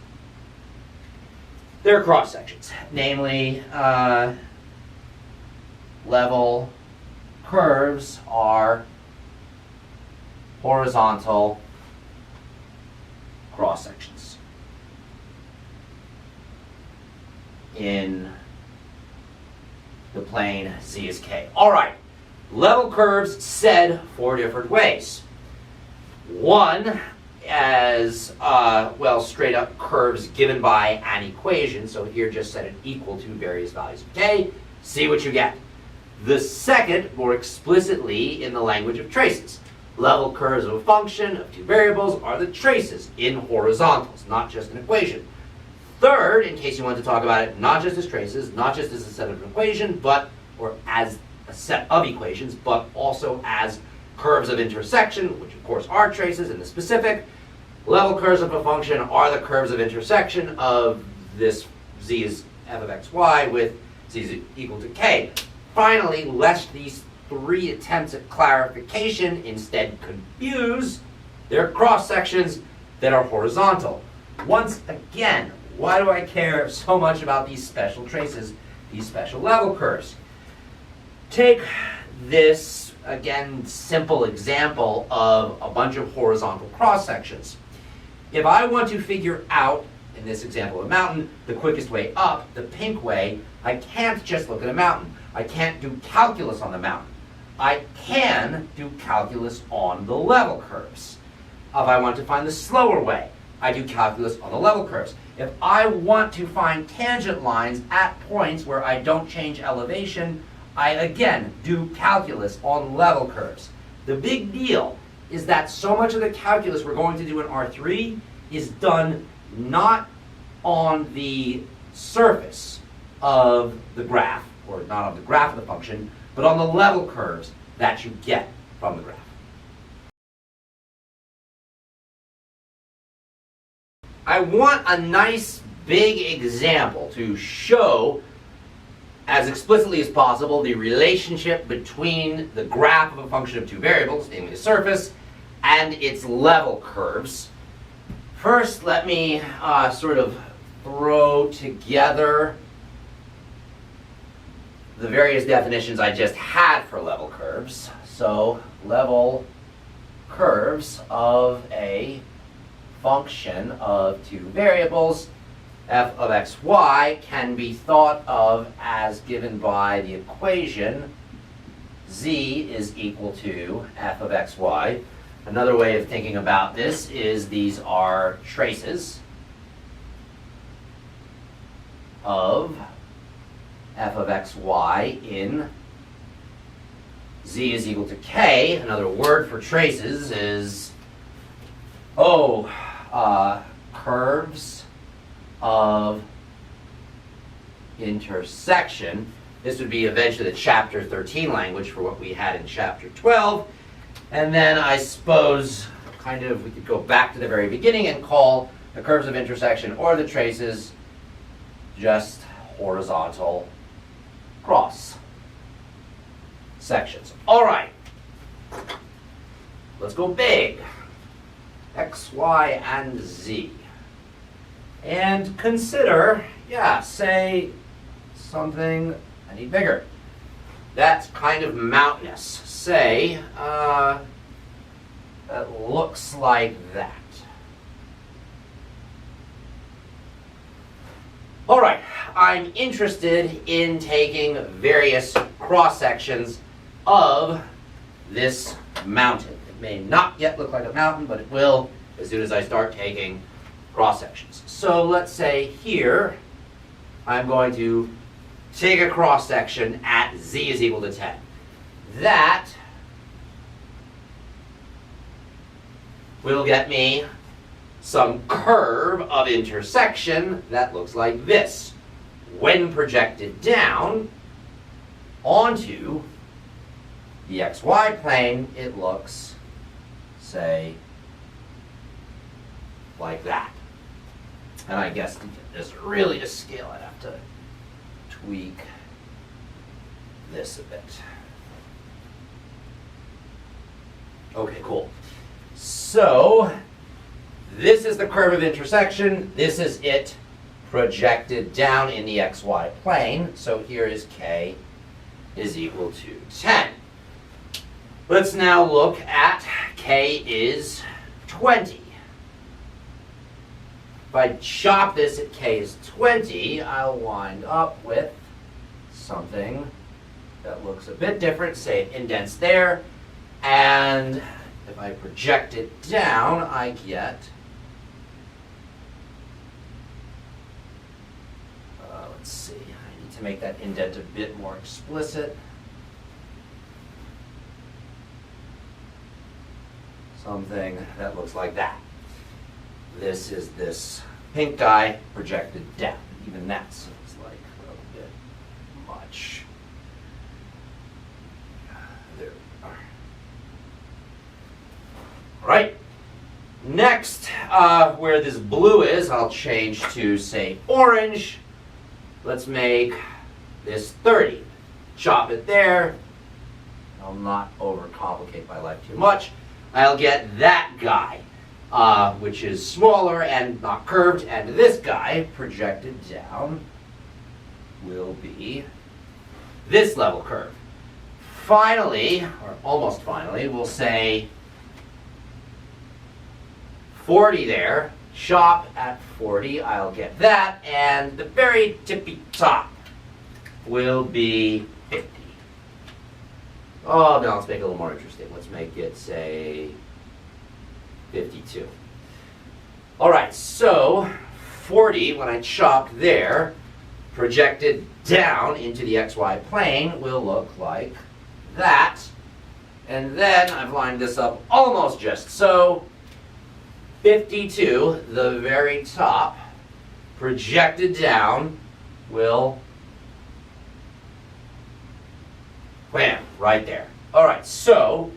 They're cross sections, namely level curves are horizontal cross sections in the plane z is k. All right, level curves said four different ways. One as, well, straight up curves given by an equation. So here just set it equal to various values of k. See what you get. The second, more explicitly in the language of traces. Level curves of a function of two variables are the traces in horizontals, not just an equation. Third, in case you want to talk about it not just as traces, not just as a set of an equation, but, or as a set of equations, but also as curves of intersection, which of course are traces in the specific. Level curves of a function are the curves of intersection of this z is f of xy with z is equal to k. Finally, lest these three attempts at clarification instead confuse, they're cross sections that are horizontal. Once again, why do I care so much about these special traces, these special level curves? Take this, again, simple example of a bunch of horizontal cross sections. If I want to figure out, in this example of a mountain, the quickest way up, the pink way, I can't just look at a mountain. I can't do calculus on the mountain. I can do calculus on the level curves. If I want to find the slower way, I do calculus on the level curves. If I want to find tangent lines at points where I don't change elevation, I again do calculus on level curves. The big deal is that so much of the calculus we're going to do in R3 is done not on the surface of the graph, or not on the graph of the function, but on the level curves that you get from the graph. I want a nice big example to show as explicitly as possible the relationship between the graph of a function of two variables, namely the surface, and its level curves. First, let me sort of throw together the various definitions I just had for level curves. So, level curves of a function of two variables, f of xy, can be thought of as given by the equation z is equal to f of xy. Another way of thinking about this is these are traces of f of xy in z is equal to k. Another word for traces is, curves of intersection. This would be eventually the chapter 13 language for what we had in chapter 12. And then I suppose kind of we could go back to the very beginning and call the curves of intersection or the traces just horizontal cross sections. All right, let's go big. X, Y, and Z. And consider, say something any bigger. That's kind of mountainous. Say, that looks like that. All right, I'm interested in taking various cross-sections of this mountain. It may not yet look like a mountain, but it will as soon as I start taking cross-sections. So let's say here, I'm going to take a cross-section at Z is equal to 10. That will get me some curve of intersection that looks like this. When projected down onto the XY plane, it looks, say, like that. And I guess to get this really to scale, I'd have to tweak this a bit. Okay, cool. So, this is the curve of intersection. This is it projected down in the XY plane. So here is K is equal to 10. Let's now look at K is 20. If I chop this at K is 20, I'll wind up with something that looks a bit different. Say it indents there. And if I project it down, I get, let's see, I need to make that indent a bit more explicit. Something that looks like that. This is this pink guy projected down. Even that seems like a little bit much. There we are. All right. Next, where this blue is, I'll change to, say, orange. Let's make this 30. Chop it there. I'll not overcomplicate my life too much. I'll get that guy, which is smaller and not curved, and this guy projected down will be this level curve. Finally, or almost finally, we'll say 40 there. Chop at 40, I'll get that, and the very tippy top will be 50. Oh, now let's make it a little more interesting. Let's make it, say, 52. All right, so 40, when I chop there, projected down into the XY plane will look like that. And then I've lined this up almost just so. 52, the very top, projected down will, wham, right there. All right, so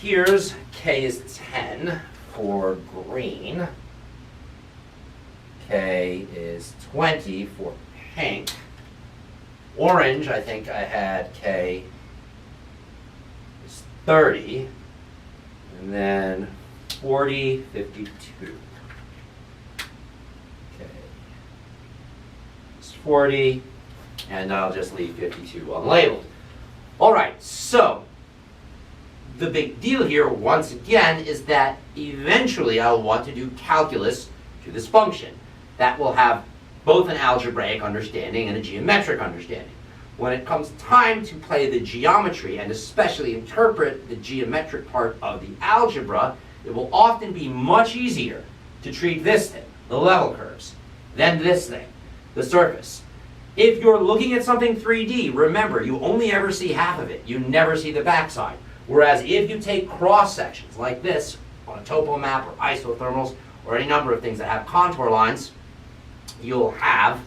here's K is 10 for green. K is 20 for pink. Orange, I think I had K is 30. And then 40, 52. Okay. It's 40, and I'll just leave 52 unlabeled. All right, so the big deal here, once again, is that eventually I'll want to do calculus to this function. That will have both an algebraic understanding and a geometric understanding. When it comes time to play the geometry and especially interpret the geometric part of the algebra, it will often be much easier to treat this thing, the level curves, than this thing, the surface. If you're looking at something 3D, remember, you only ever see half of it. You never see the backside. Whereas if you take cross sections like this on a topo map or isothermals, or any number of things that have contour lines, you'll have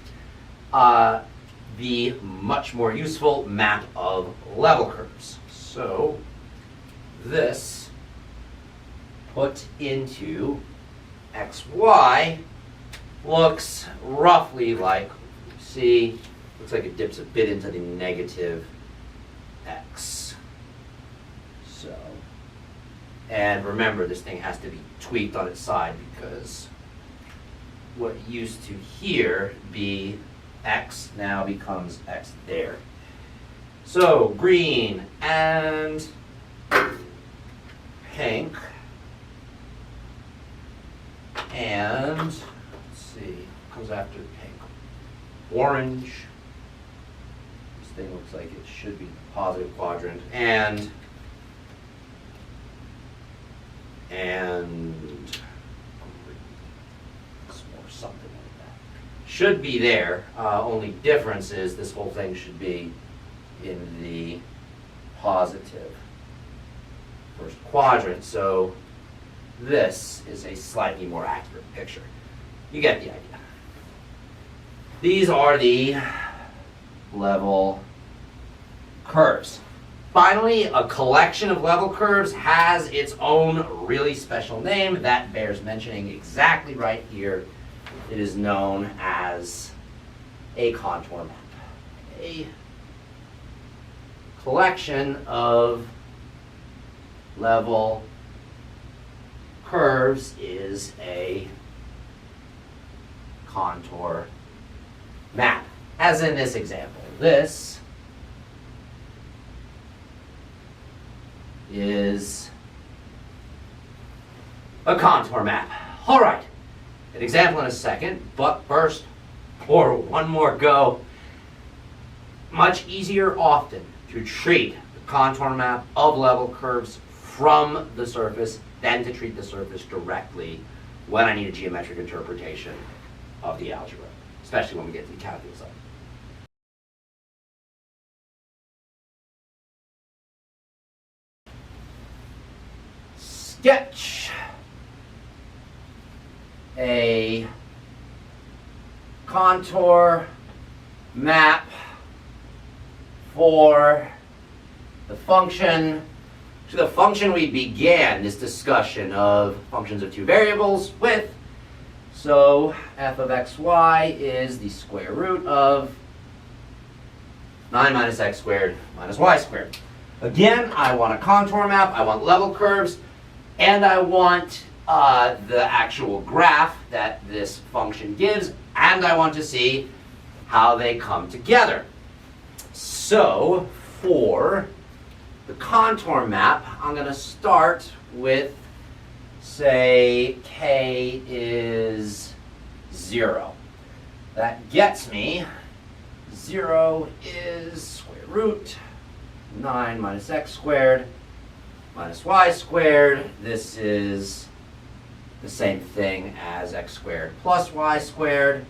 the much more useful map of level curves. So this put into xy looks roughly like, see, looks like it dips a bit into the negative x. So, and remember, this thing has to be tweaked on its side because what used to here be x now becomes x there. So green and pink and, let's see, comes after pink, orange. This thing looks like it should be the positive quadrant, and something like that. Should be there. Only difference is this whole thing should be in the positive first quadrant. So this is a slightly more accurate picture. You get the idea. These are the level curves. Finally, a collection of level curves has its own really special name that bears mentioning exactly right here. It is known as a contour map. A collection of level curves is a contour map. As in this example, this is a contour map. All right, an example in a second, but first, or one more go. Much easier often to treat the contour map of level curves from the surface than to treat the surface directly when I need a geometric interpretation of the algebra, especially when we get to the calculus side. Sketch a contour map for the function we began this discussion of functions of two variables with. So f of xy is the square root of 9 minus x squared minus y squared. Again, I want a contour map, I want level curves, and I want the actual graph that this function gives, and I want to see how they come together. So for the contour map, I'm going to start with, say, k is 0. That gets me, 0 is square root 9 minus x squared minus y squared. This is the same thing as x squared plus y squared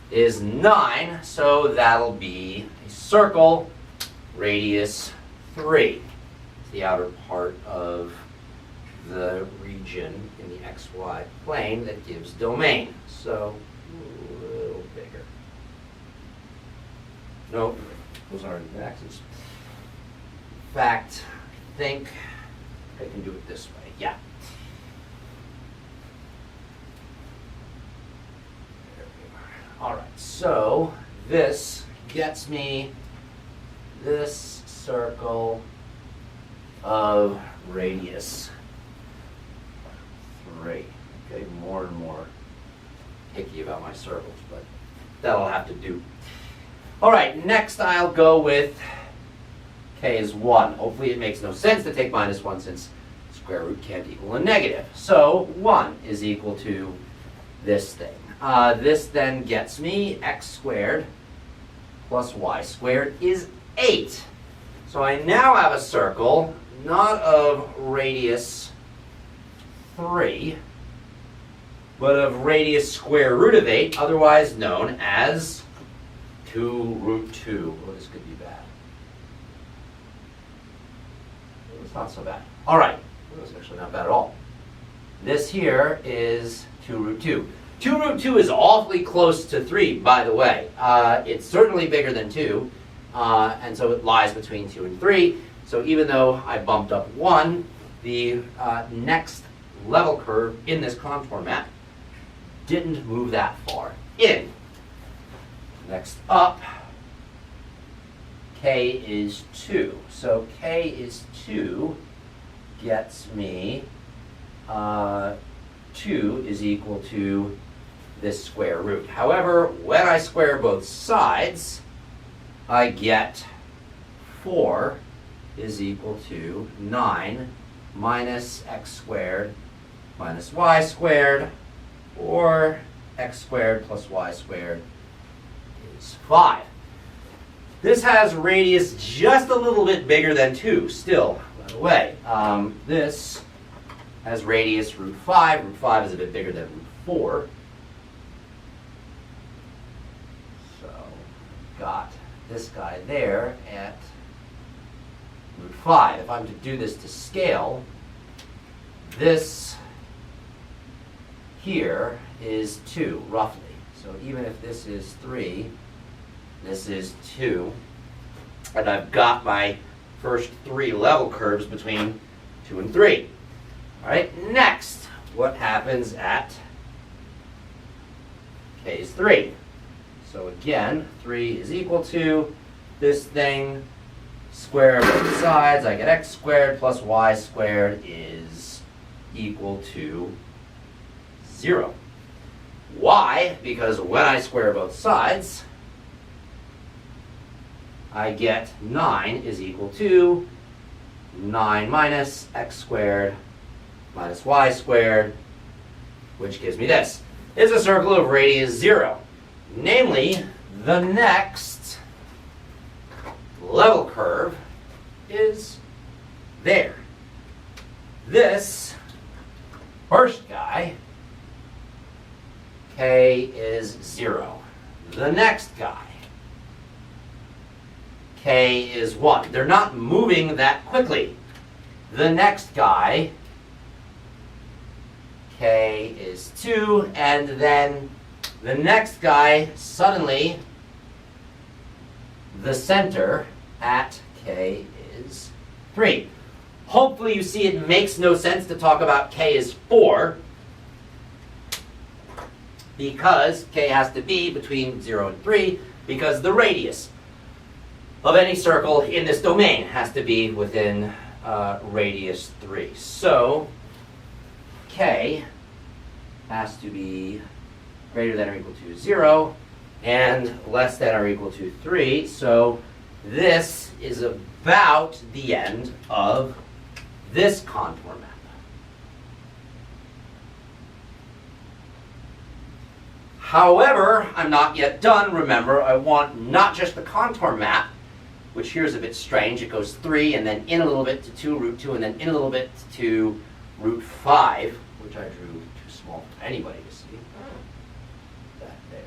is 9, so that'll be a circle, radius 3. It's the outer part of the region in the xy plane that gives domain. So a little bigger. Nope, those aren't the axes. In fact, I think I can do it this way. Yeah. There we are. All right, so this gets me this circle of radius 3. Okay, more and more picky about my circles, but that'll have to do. All right, next I'll go with k is 1. Hopefully it makes no sense to take minus 1 since square root can't equal a negative. So 1 is equal to this thing. This then gets me x squared plus y squared is 8. So I now have a circle, not of radius 3, but of radius square root of 8, otherwise known as 2 root 2. Well, this could be bad. It's not so bad. All right. Well, it's actually not bad at all. This here is 2 root 2. 2 root 2 is awfully close to 3, by the way. It's certainly bigger than 2, and so it lies between 2 and 3. So even though I bumped up 1, the next level curve in this contour map didn't move that far in. Next up, k is 2. So k is 2 gets me 2 is equal to this square root. However, when I square both sides, I get 4 is equal to 9 minus x squared minus y squared, or x squared plus y squared is 5. This has radius just a little bit bigger than 2 still, by the way. This has radius root 5. Root 5 is a bit bigger than root 4. So, got this guy there at root 5. If I'm to do this to scale, this here is 2, roughly. So even if this is 3, this is 2. And I've got my first 3 level curves between 2 and 3. All right, next, what happens at k is 3? So again, 3 is equal to this thing, square both sides, I get x squared plus y squared is equal to 0. Why? Because when I square both sides, I get 9 is equal to 9 minus x squared minus y squared, which gives me this. It's a circle of radius 0. Namely, the next level curve is there. This first guy, k is 0. The next guy, k is 1. They're not moving that quickly. The next guy, k is 2, and then the next guy, suddenly, the center at k is 3. Hopefully you see it makes no sense to talk about k is 4, because k has to be between 0 and 3, because the radius of any circle in this domain has to be within radius 3. So k has to be greater than or equal to 0 and less than or equal to 3. So this is about the end of this contour map. However, I'm not yet done. Remember, I want not just the contour map, which here is a bit strange. It goes 3 and then in a little bit to 2 root 2 and then in a little bit to root 5, which I drew too small for anybody to see. That there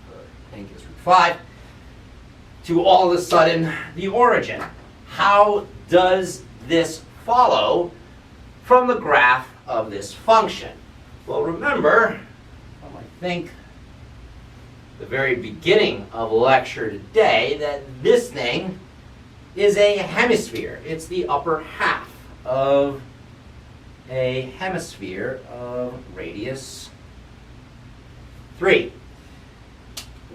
for pink is root 5. To all of a sudden, the origin. How does this follow from the graph of this function? Well, remember, I think the very beginning of lecture today, that this thing is a hemisphere. It's the upper half of a hemisphere of radius 3.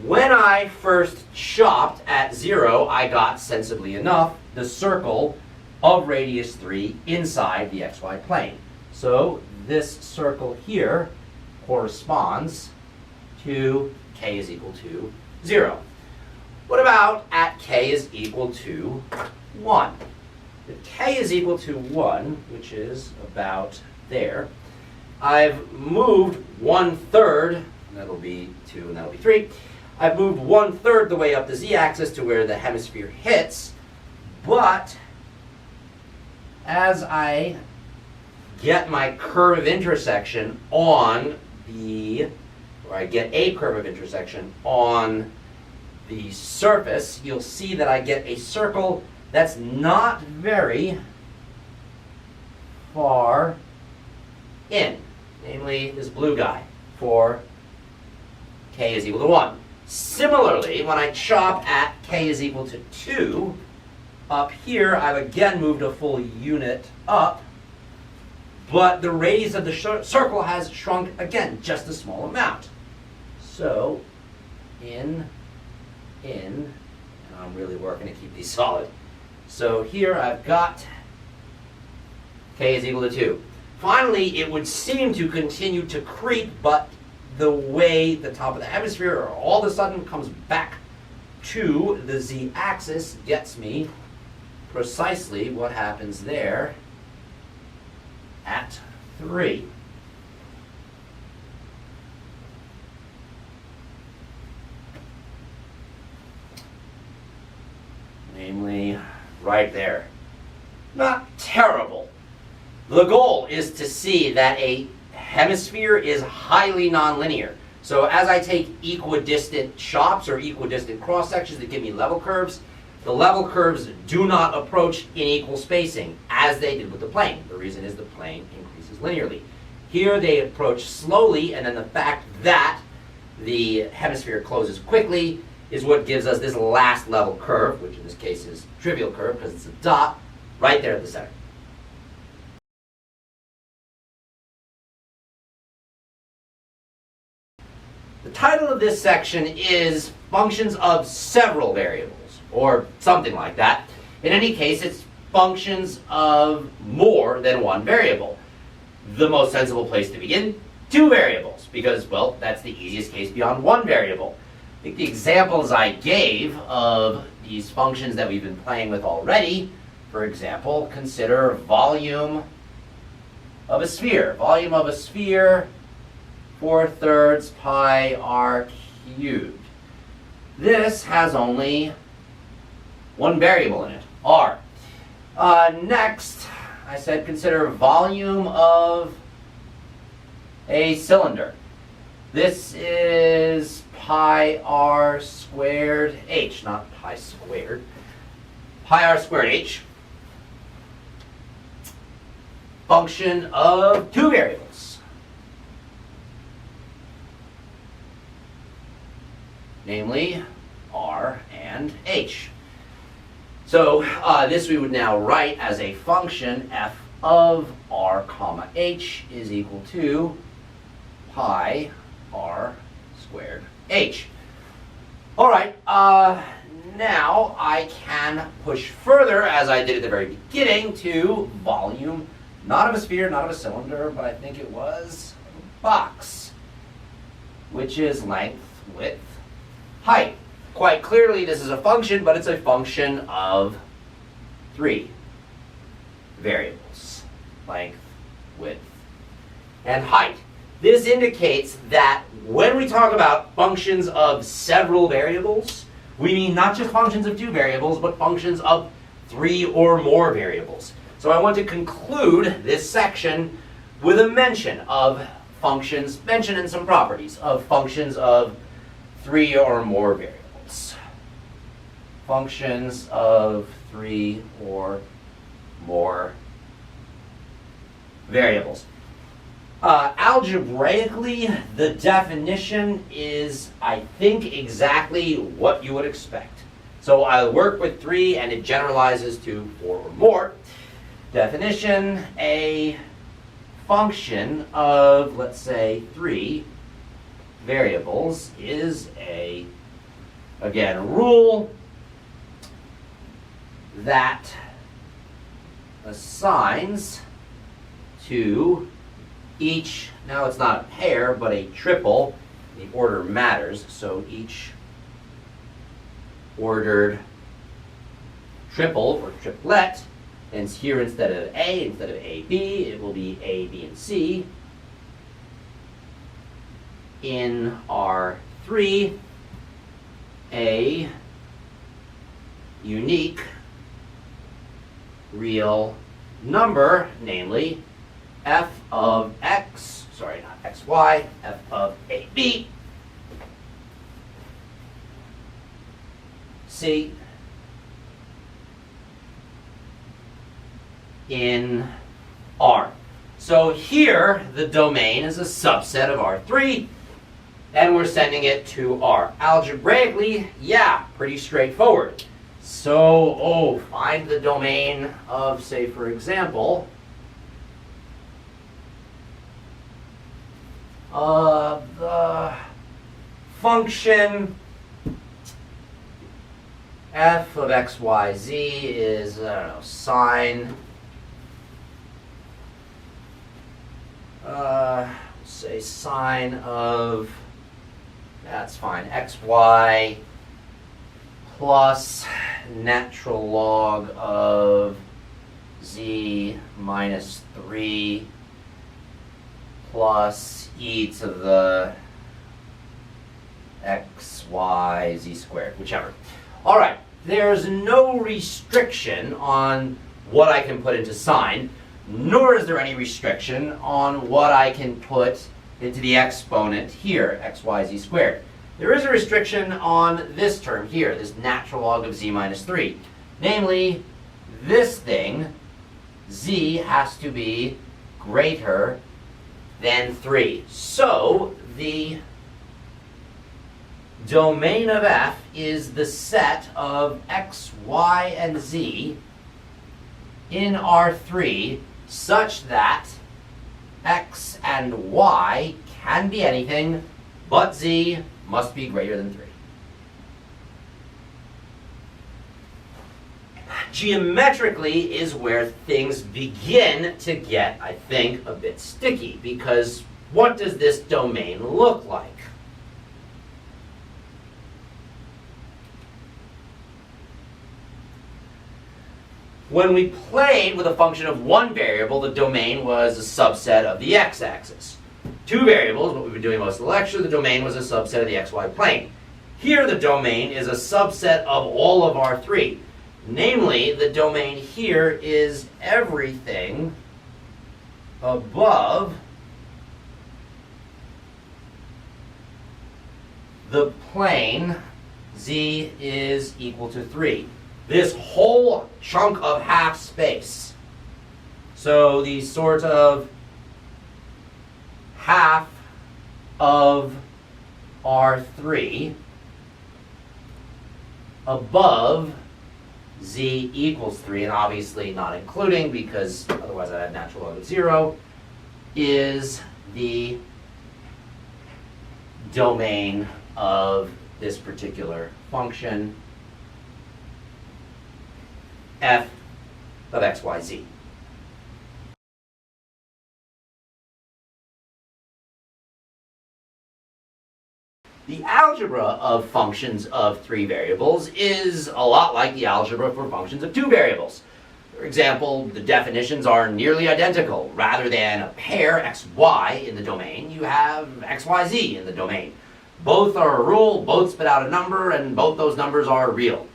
When I first chopped at 0, I got, sensibly enough, the circle of radius 3 inside the xy plane. So this circle here corresponds to k is equal to 0. What about at k is equal to 1? If k is equal to 1, which is about there, I've moved 1/3, that'll be 2 and that'll be 3, I've moved 1/3 the way up the z-axis to where the hemisphere hits, but as I get my curve of intersection on the, or I get a curve of intersection on the surface, you'll see that I get a circle that's not very far in. namely this blue guy, for k is equal to 1. Similarly, when I chop at k is equal to 2, up here I've again moved a full unit up, but the radius of the circle has shrunk again just a small amount. So, and I'm really working to keep these solid. So here I've got k is equal to 2. Finally, it would seem to continue to creep, but the way the top of the hemisphere all of a sudden comes back to the z-axis gets me precisely what happens there at 3. Namely, right there. Not terrible. The goal is to see that a hemisphere is highly nonlinear. So as I take equidistant chops or equidistant cross sections that give me level curves, the level curves do not approach in equal spacing as they did with the plane. The reason is the plane increases linearly. Here they approach slowly, and then the fact that the hemisphere closes quickly is what gives us this last level curve, which in this case is trivial curve because it's a dot, right there at the center. The title of this section is Functions of Several Variables, or something like that. In any case, it's functions of more than one variable. The most sensible place to begin, 2 variables, because, well, that's the easiest case beyond one variable. I think the examples I gave of these functions that we've been playing with already, for example, consider volume of a sphere. Volume of a sphere, 4/3 pi r cubed. This has only one variable in it, r. Next, I said consider volume of a cylinder. This is pi r squared h, not pi squared. Pi r squared h. Function of 2 variables. Namely, r and h. So this we would now write as a function f of r comma h is equal to pi r squared h. All right, now I can push further, as I did at the very beginning, to volume, not of a sphere, not of a cylinder, but I think it was a box, which is length, width, height. Quite clearly, this is a function, but it's a function of 3 variables: length, width, and height. This indicates that when we talk about functions of several variables, we mean not just functions of 2 variables, but functions of 3 or more variables. So I want to conclude this section with a mention of functions, mention in some properties of functions of 3 or more variables. Functions of 3 or more variables. Algebraically, the definition is, I think, exactly what you would expect. So I'll work with 3 and it generalizes to 4 or more. Definition: a function of, let's say, 3 variables is a, again, rule that assigns to each, now it's not a pair, but a triple, the order matters, so each ordered triple or triplet, and here instead of A, instead of AB, it will be A, B, and C. In R3, a unique real number, namely f of x, sorry, not xy, f of AB, C, in R. So here, the domain is a subset of R3, and we're sending it to R. Algebraically, yeah, pretty straightforward. So, find the domain of, say, for example, the function f of x, y, z is, I don't know, sine, say sine of, that's fine, xy plus natural log of z minus 3 plus e to the x, y, z squared, whichever. All right, there's no restriction on what I can put into sine, nor is there any restriction on what I can put into the exponent here, x, y, z squared. There is a restriction on this term here, this natural log of z minus 3. Namely, this thing, z, has to be greater than 3. So, the domain of f is the set of x, y, and z in R3 such that x and y can be anything, but z must be greater than 3. Geometrically is where things begin to get, I think, a bit sticky, because what does this domain look like? When we played with a function of one variable, the domain was a subset of the x-axis. Two variables, what we've been doing most of the lecture, the domain was a subset of the xy plane. Here the domain is a subset of all of R3. Namely, the domain here is everything above the plane z is equal to 3. This whole chunk of half space. So the sort of half of R3 above z equals 3, and obviously not including, because otherwise I'd have natural log of 0, is the domain of this particular function f of x, y, z. The algebra of functions of 3 variables is a lot like the algebra for functions of 2 variables. For example, the definitions are nearly identical. Rather than a pair x, y in the domain, you have x, y, z in the domain. Both are a rule, both spit out a number, and both those numbers are real.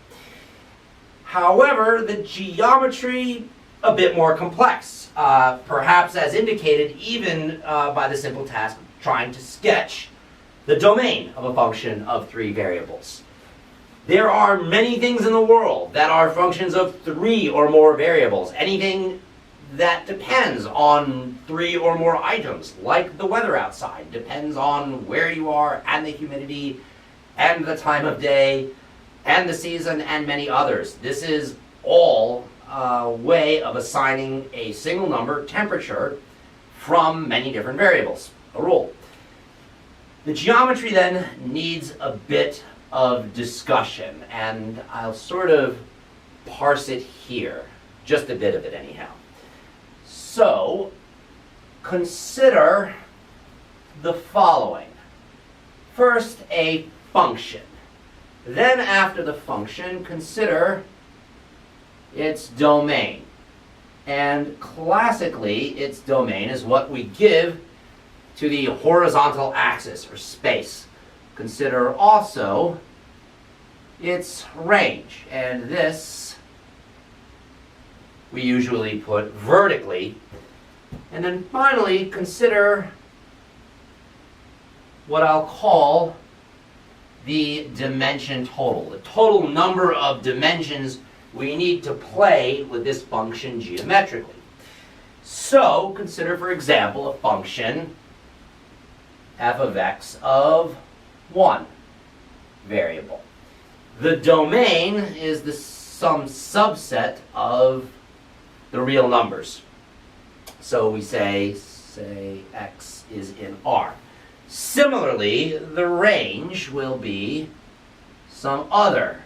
However, the geometry a bit more complex, perhaps as indicated even by the simple task of trying to sketch the domain of a function of 3 variables. There are many things in the world that are functions of 3 or more variables. Anything that depends on 3 or more items, like the weather outside, depends on where you are and the humidity and the time of day and the season and many others. This is all a way of assigning a single number, temperature, from many different variables, a rule. The geometry then needs a bit of discussion, and I'll sort of parse it here, just a bit of it anyhow. So, consider the following. First, a function. Then after the function, consider its domain. And classically, its domain is what we give to the horizontal axis, or space. Consider also its range, and this we usually put vertically. And then finally, consider what I'll call the dimension total, the total number of dimensions we need to play with this function geometrically. So consider, for example, a function f of x of 1 variable. The domain is some subset of the real numbers. So we say x is in R. Similarly, the range will be some other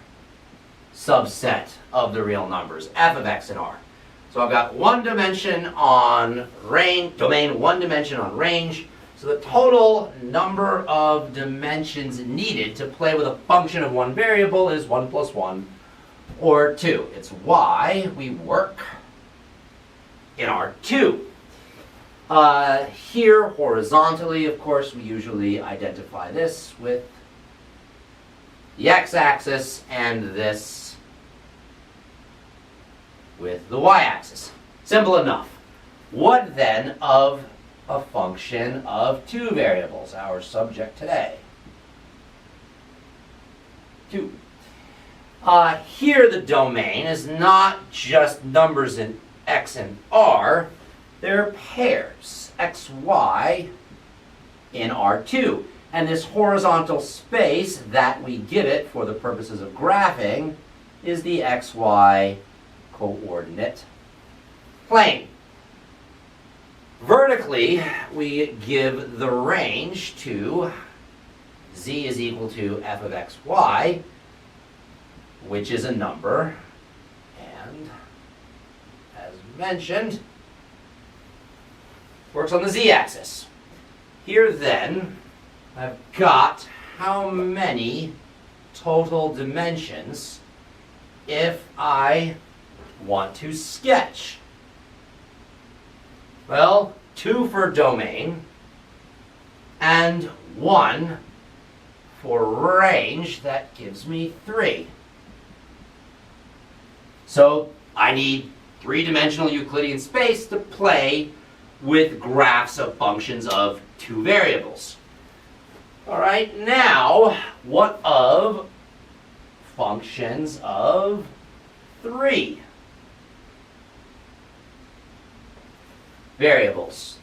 subset of the real numbers, f of x in R. So I've got one dimension on range, domain, one dimension on range. So the total number of dimensions needed to play with a function of one variable is 1 plus 1, or 2. It's why we work in R2. Here, horizontally, of course, we usually identify this with the x-axis and this with the y-axis. Simple enough. What then of a function of two variables, our subject today? 2. Here the domain is not just numbers in x and r, they're pairs, x, y, in R2. And this horizontal space that we give it for the purposes of graphing is the xy coordinate plane. Vertically, we give the range to z is equal to f of xy, which is a number, and as mentioned, works on the z-axis. Here then, I've got how many total dimensions if I want to sketch. Well, 2 for domain and 1 for range. That gives me 3. So I need 3-dimensional Euclidean space to play with graphs of functions of 2 variables. All right, now what of functions of 3 variables?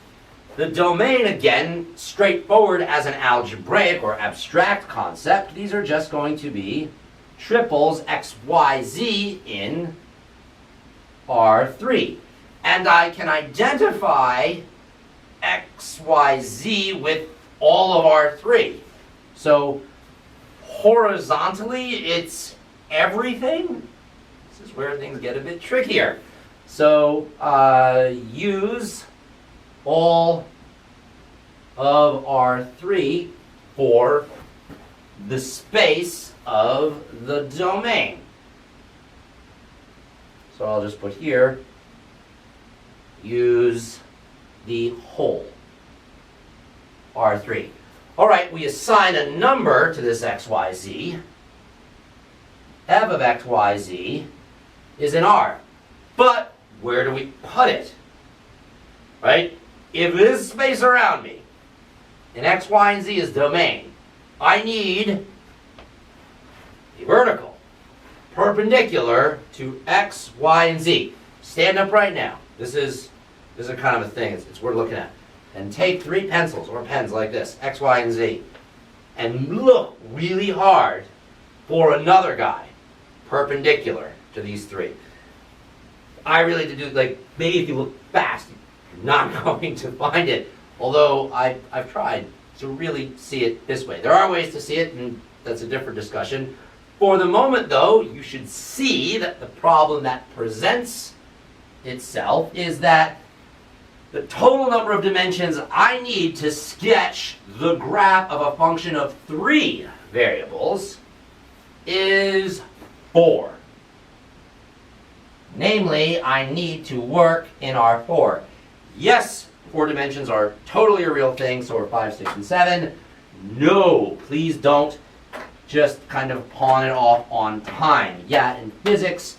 The domain, again, straightforward as an algebraic or abstract concept. These are just going to be triples x, y, z in R3. And I can identify x, y, z with all of R3. So horizontally, it's everything. This is where things get a bit trickier. So use all of R3 for the space of the domain. So I'll just put here, use the whole R3. All right, we assign a number to this xyz. f of xyz is in R. But where do we put it? Right? If this is space around me, and x, y, and z is domain, I need a vertical perpendicular to x, y, and z. Stand up right now. This is kind of a thing. It's worth looking at. And take 3 pencils or pens like this, x, y, and z, and look really hard for another guy perpendicular to these 3. I really did do, like, maybe if you look fast, you're not going to find it. Although I've tried to really see it this way. There are ways to see it, and that's a different discussion. For the moment, though, you should see that the problem that presents itself is that the total number of dimensions I need to sketch the graph of a function of 3 variables is 4. Namely, I need to work in R4. Yes, 4 dimensions are totally a real thing, so are 5, 6, and 7. No, please don't just kind of pawn it off on time. Yeah, in physics,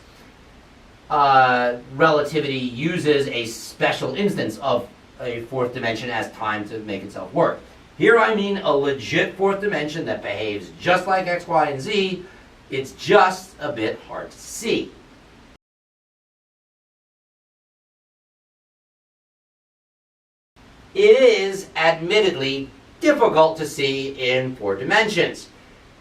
relativity uses a special instance of a 4th dimension as time to make itself work. Here I mean a legit 4th dimension that behaves just like x, y, and z. It's just a bit hard to see. it is admittedly difficult to see in 4 dimensions.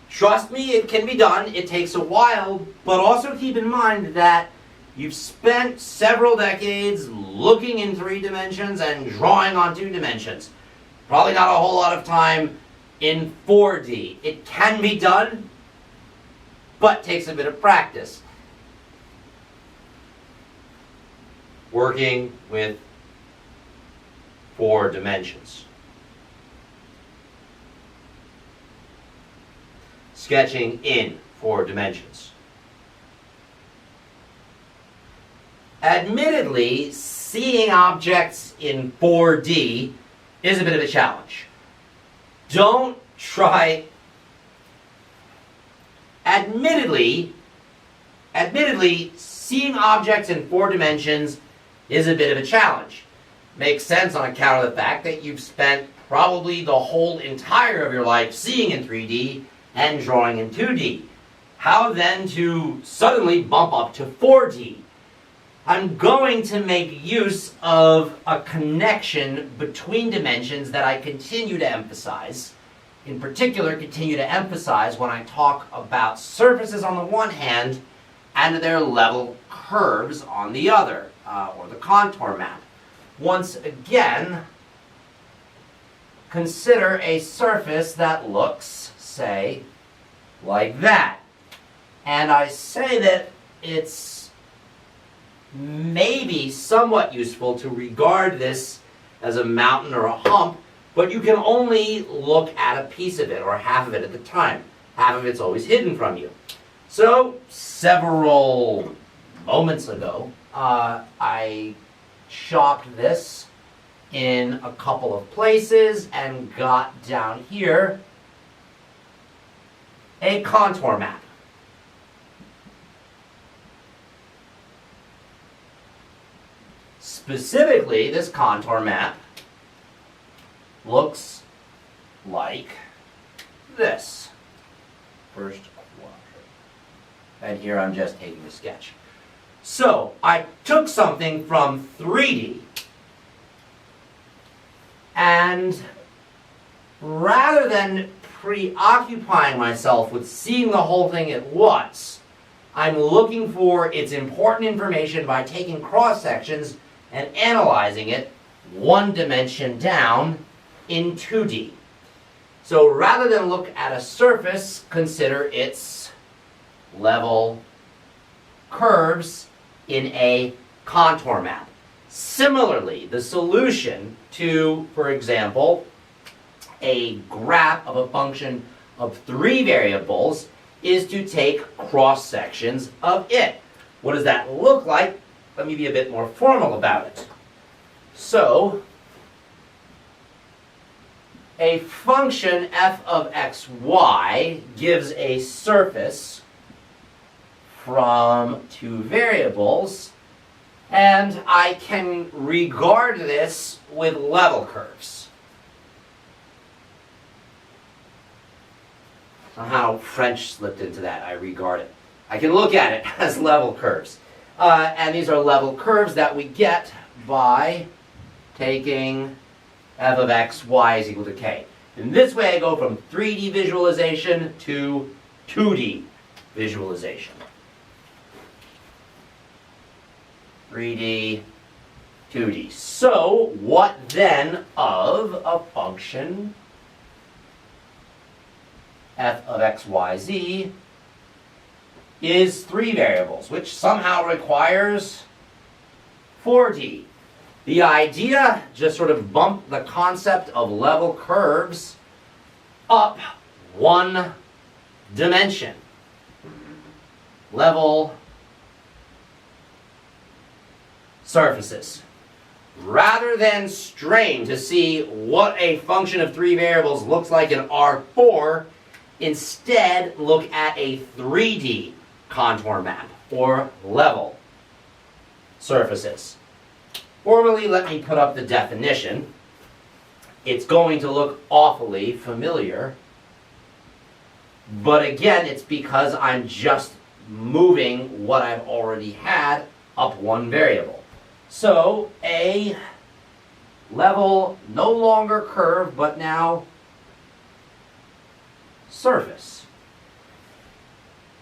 Trust me, it can be done. It takes a while, but also keep in mind that you've spent several decades looking in 3 dimensions and drawing on 2 dimensions. Probably not a whole lot of time in 4D. It can be done, but takes a bit of practice. Working with 4 dimensions. Sketching in 4 dimensions. Admittedly, seeing objects in 4D is a bit of a challenge. Don't try. Admittedly, seeing objects in 4 dimensions is a bit of a challenge. Makes sense on account of the fact that you've spent probably the whole entire of your life seeing in 3D and drawing in 2D. How then to suddenly bump up to 4D? I'm going to make use of a connection between dimensions that I continue to emphasize. In particular, continue to emphasize when I talk about surfaces on the one hand and their level curves on the other, or the contour map. Once again, consider a surface that looks, say, like that. And I say that it's maybe somewhat useful to regard this as a mountain or a hump, but you can only look at a piece of it or half of it at the time. Half of it's always hidden from you. So, several moments ago, I chopped this in a couple of places and got down here a contour map. Specifically, this contour map looks like this. First quadrant. And here I'm just taking a sketch. So, I took something from 3D and rather than preoccupying myself with seeing the whole thing at once, I'm looking for its important information by taking cross sections and analyzing it 1 dimension down in 2D. So rather than look at a surface, consider its level curves in a contour map. Similarly, the solution to, for example, a graph of a function of 3 variables is to take cross sections of it. What does that look like? Let me be a bit more formal about it. So, a function f of xy gives a surface from 2 variables, and I can regard this with level curves. Somehow French slipped into that, I regard it. I can look at it as level curves. And these are level curves that we get by taking f of x, y is equal to k. In this way, I go from 3D visualization to 2D visualization. 3D, 2D. So, what then of a function f of x, y, z is 3 variables, which somehow requires 4D. The idea, just sort of bump the concept of level curves up 1 dimension. Level surfaces. Rather than strain to see what a function of 3 variables looks like in R4, instead look at a 3D contour map or level surfaces. Formally, let me put up the definition. It's going to look awfully familiar, but again, it's because I'm just moving what I've already had up 1 variable. So, a level, no longer curve, but now surface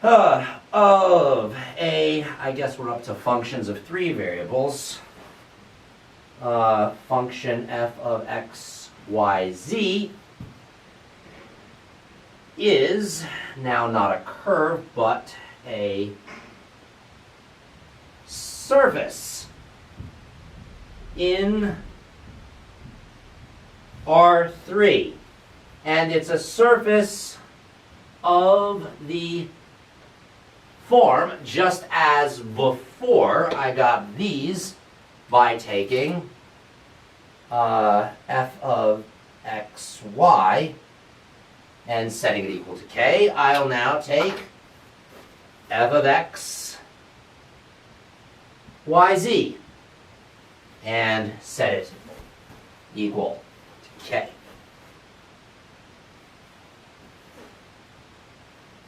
of a, I guess we're up to functions of 3 variables, function f of x, y, z is now not a curve, but a surface in R3. And it's a surface of the form, just as before I got these by taking f of x, y, and setting it equal to k. I'll now take f of x, y, z, and set it equal to k.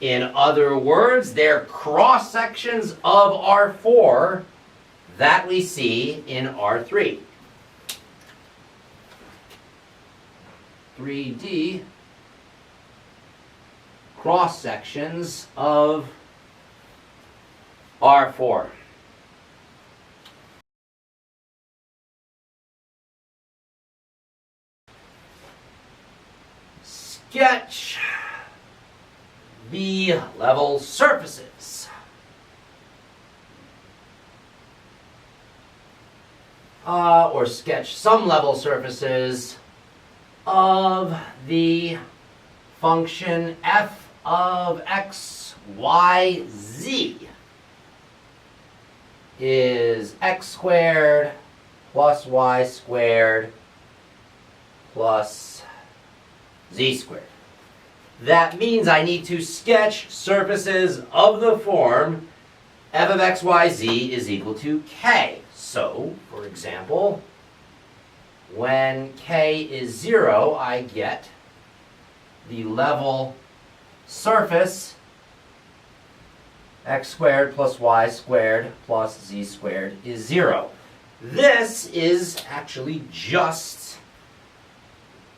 In other words, they're cross-sections of R4 that we see in R3. 3D cross-sections of R4. Sketch the level surfaces. Or sketch some level surfaces of the function f of x, y, z is x squared plus y squared plus z squared. That means I need to sketch surfaces of the form f of x, y, z is equal to k. So, for example, when k is 0, I get the level surface x squared plus y squared plus z squared is 0. This is actually just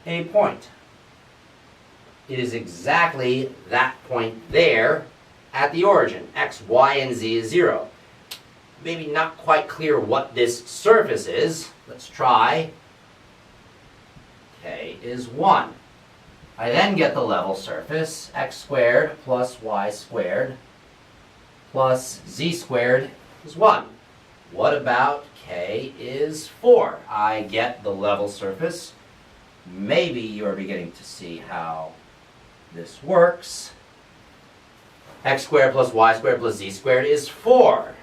a point. It is exactly that point there at the origin. X, y, and z is 0. Maybe not quite clear what this surface is. Let's try. K is 1. I then get the level surface, x squared plus y squared plus z squared is 1. What about k is 4? I get the level surface. Maybe you're beginning to see how this works. X squared plus y squared plus z squared is 4.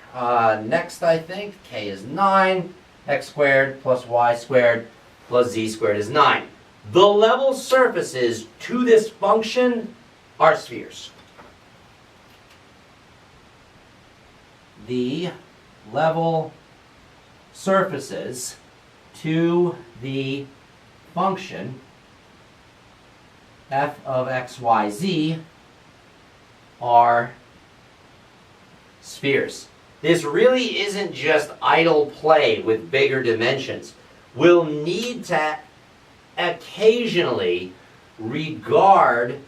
Next, I think, k is 9. X squared plus y squared plus z squared is 9. The level surfaces to this function are spheres. The level surfaces to the function f of x, y, z are spheres. This really isn't just idle play with bigger dimensions. We'll need to occasionally regard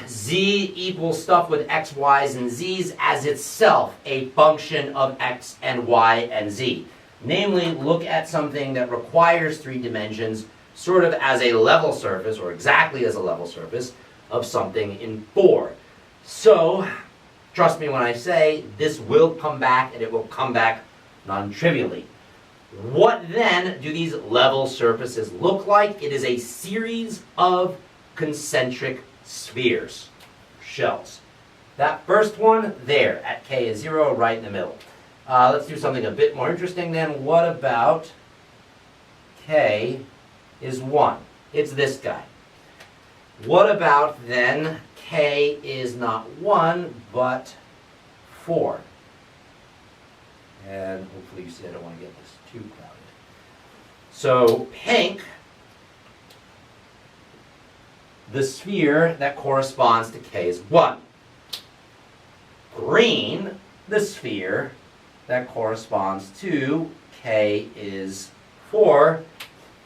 z equals stuff with x, y's, and z's as itself a function of x and y and z. Namely, look at something that requires 3 dimensions sort of as a level surface, or exactly as a level surface, of something in 4. So, trust me when I say this will come back, and it will come back non-trivially. What then do these level surfaces look like? It is a series of concentric spheres, shells. That first one there at k is 0, right in the middle. Let's do something a bit more interesting then. What about k is 1? It's this guy. What about then k is not 1, but 4? And hopefully you see I don't want to get this too crowded. So pink, the sphere that corresponds to k is 1. Green, the sphere that corresponds to k is 4.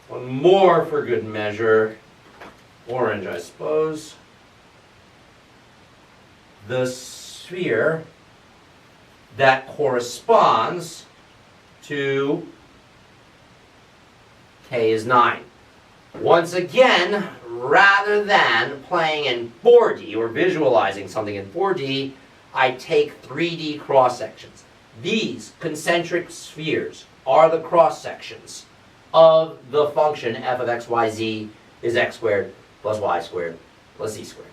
One more for good measure. Orange, I suppose. The sphere that corresponds to K is 9. Once again, rather than playing in 4D or visualizing something in 4D, I take 3D cross-sections. These concentric spheres are the cross-sections of the function f of x, y, z is x squared plus y squared plus z squared.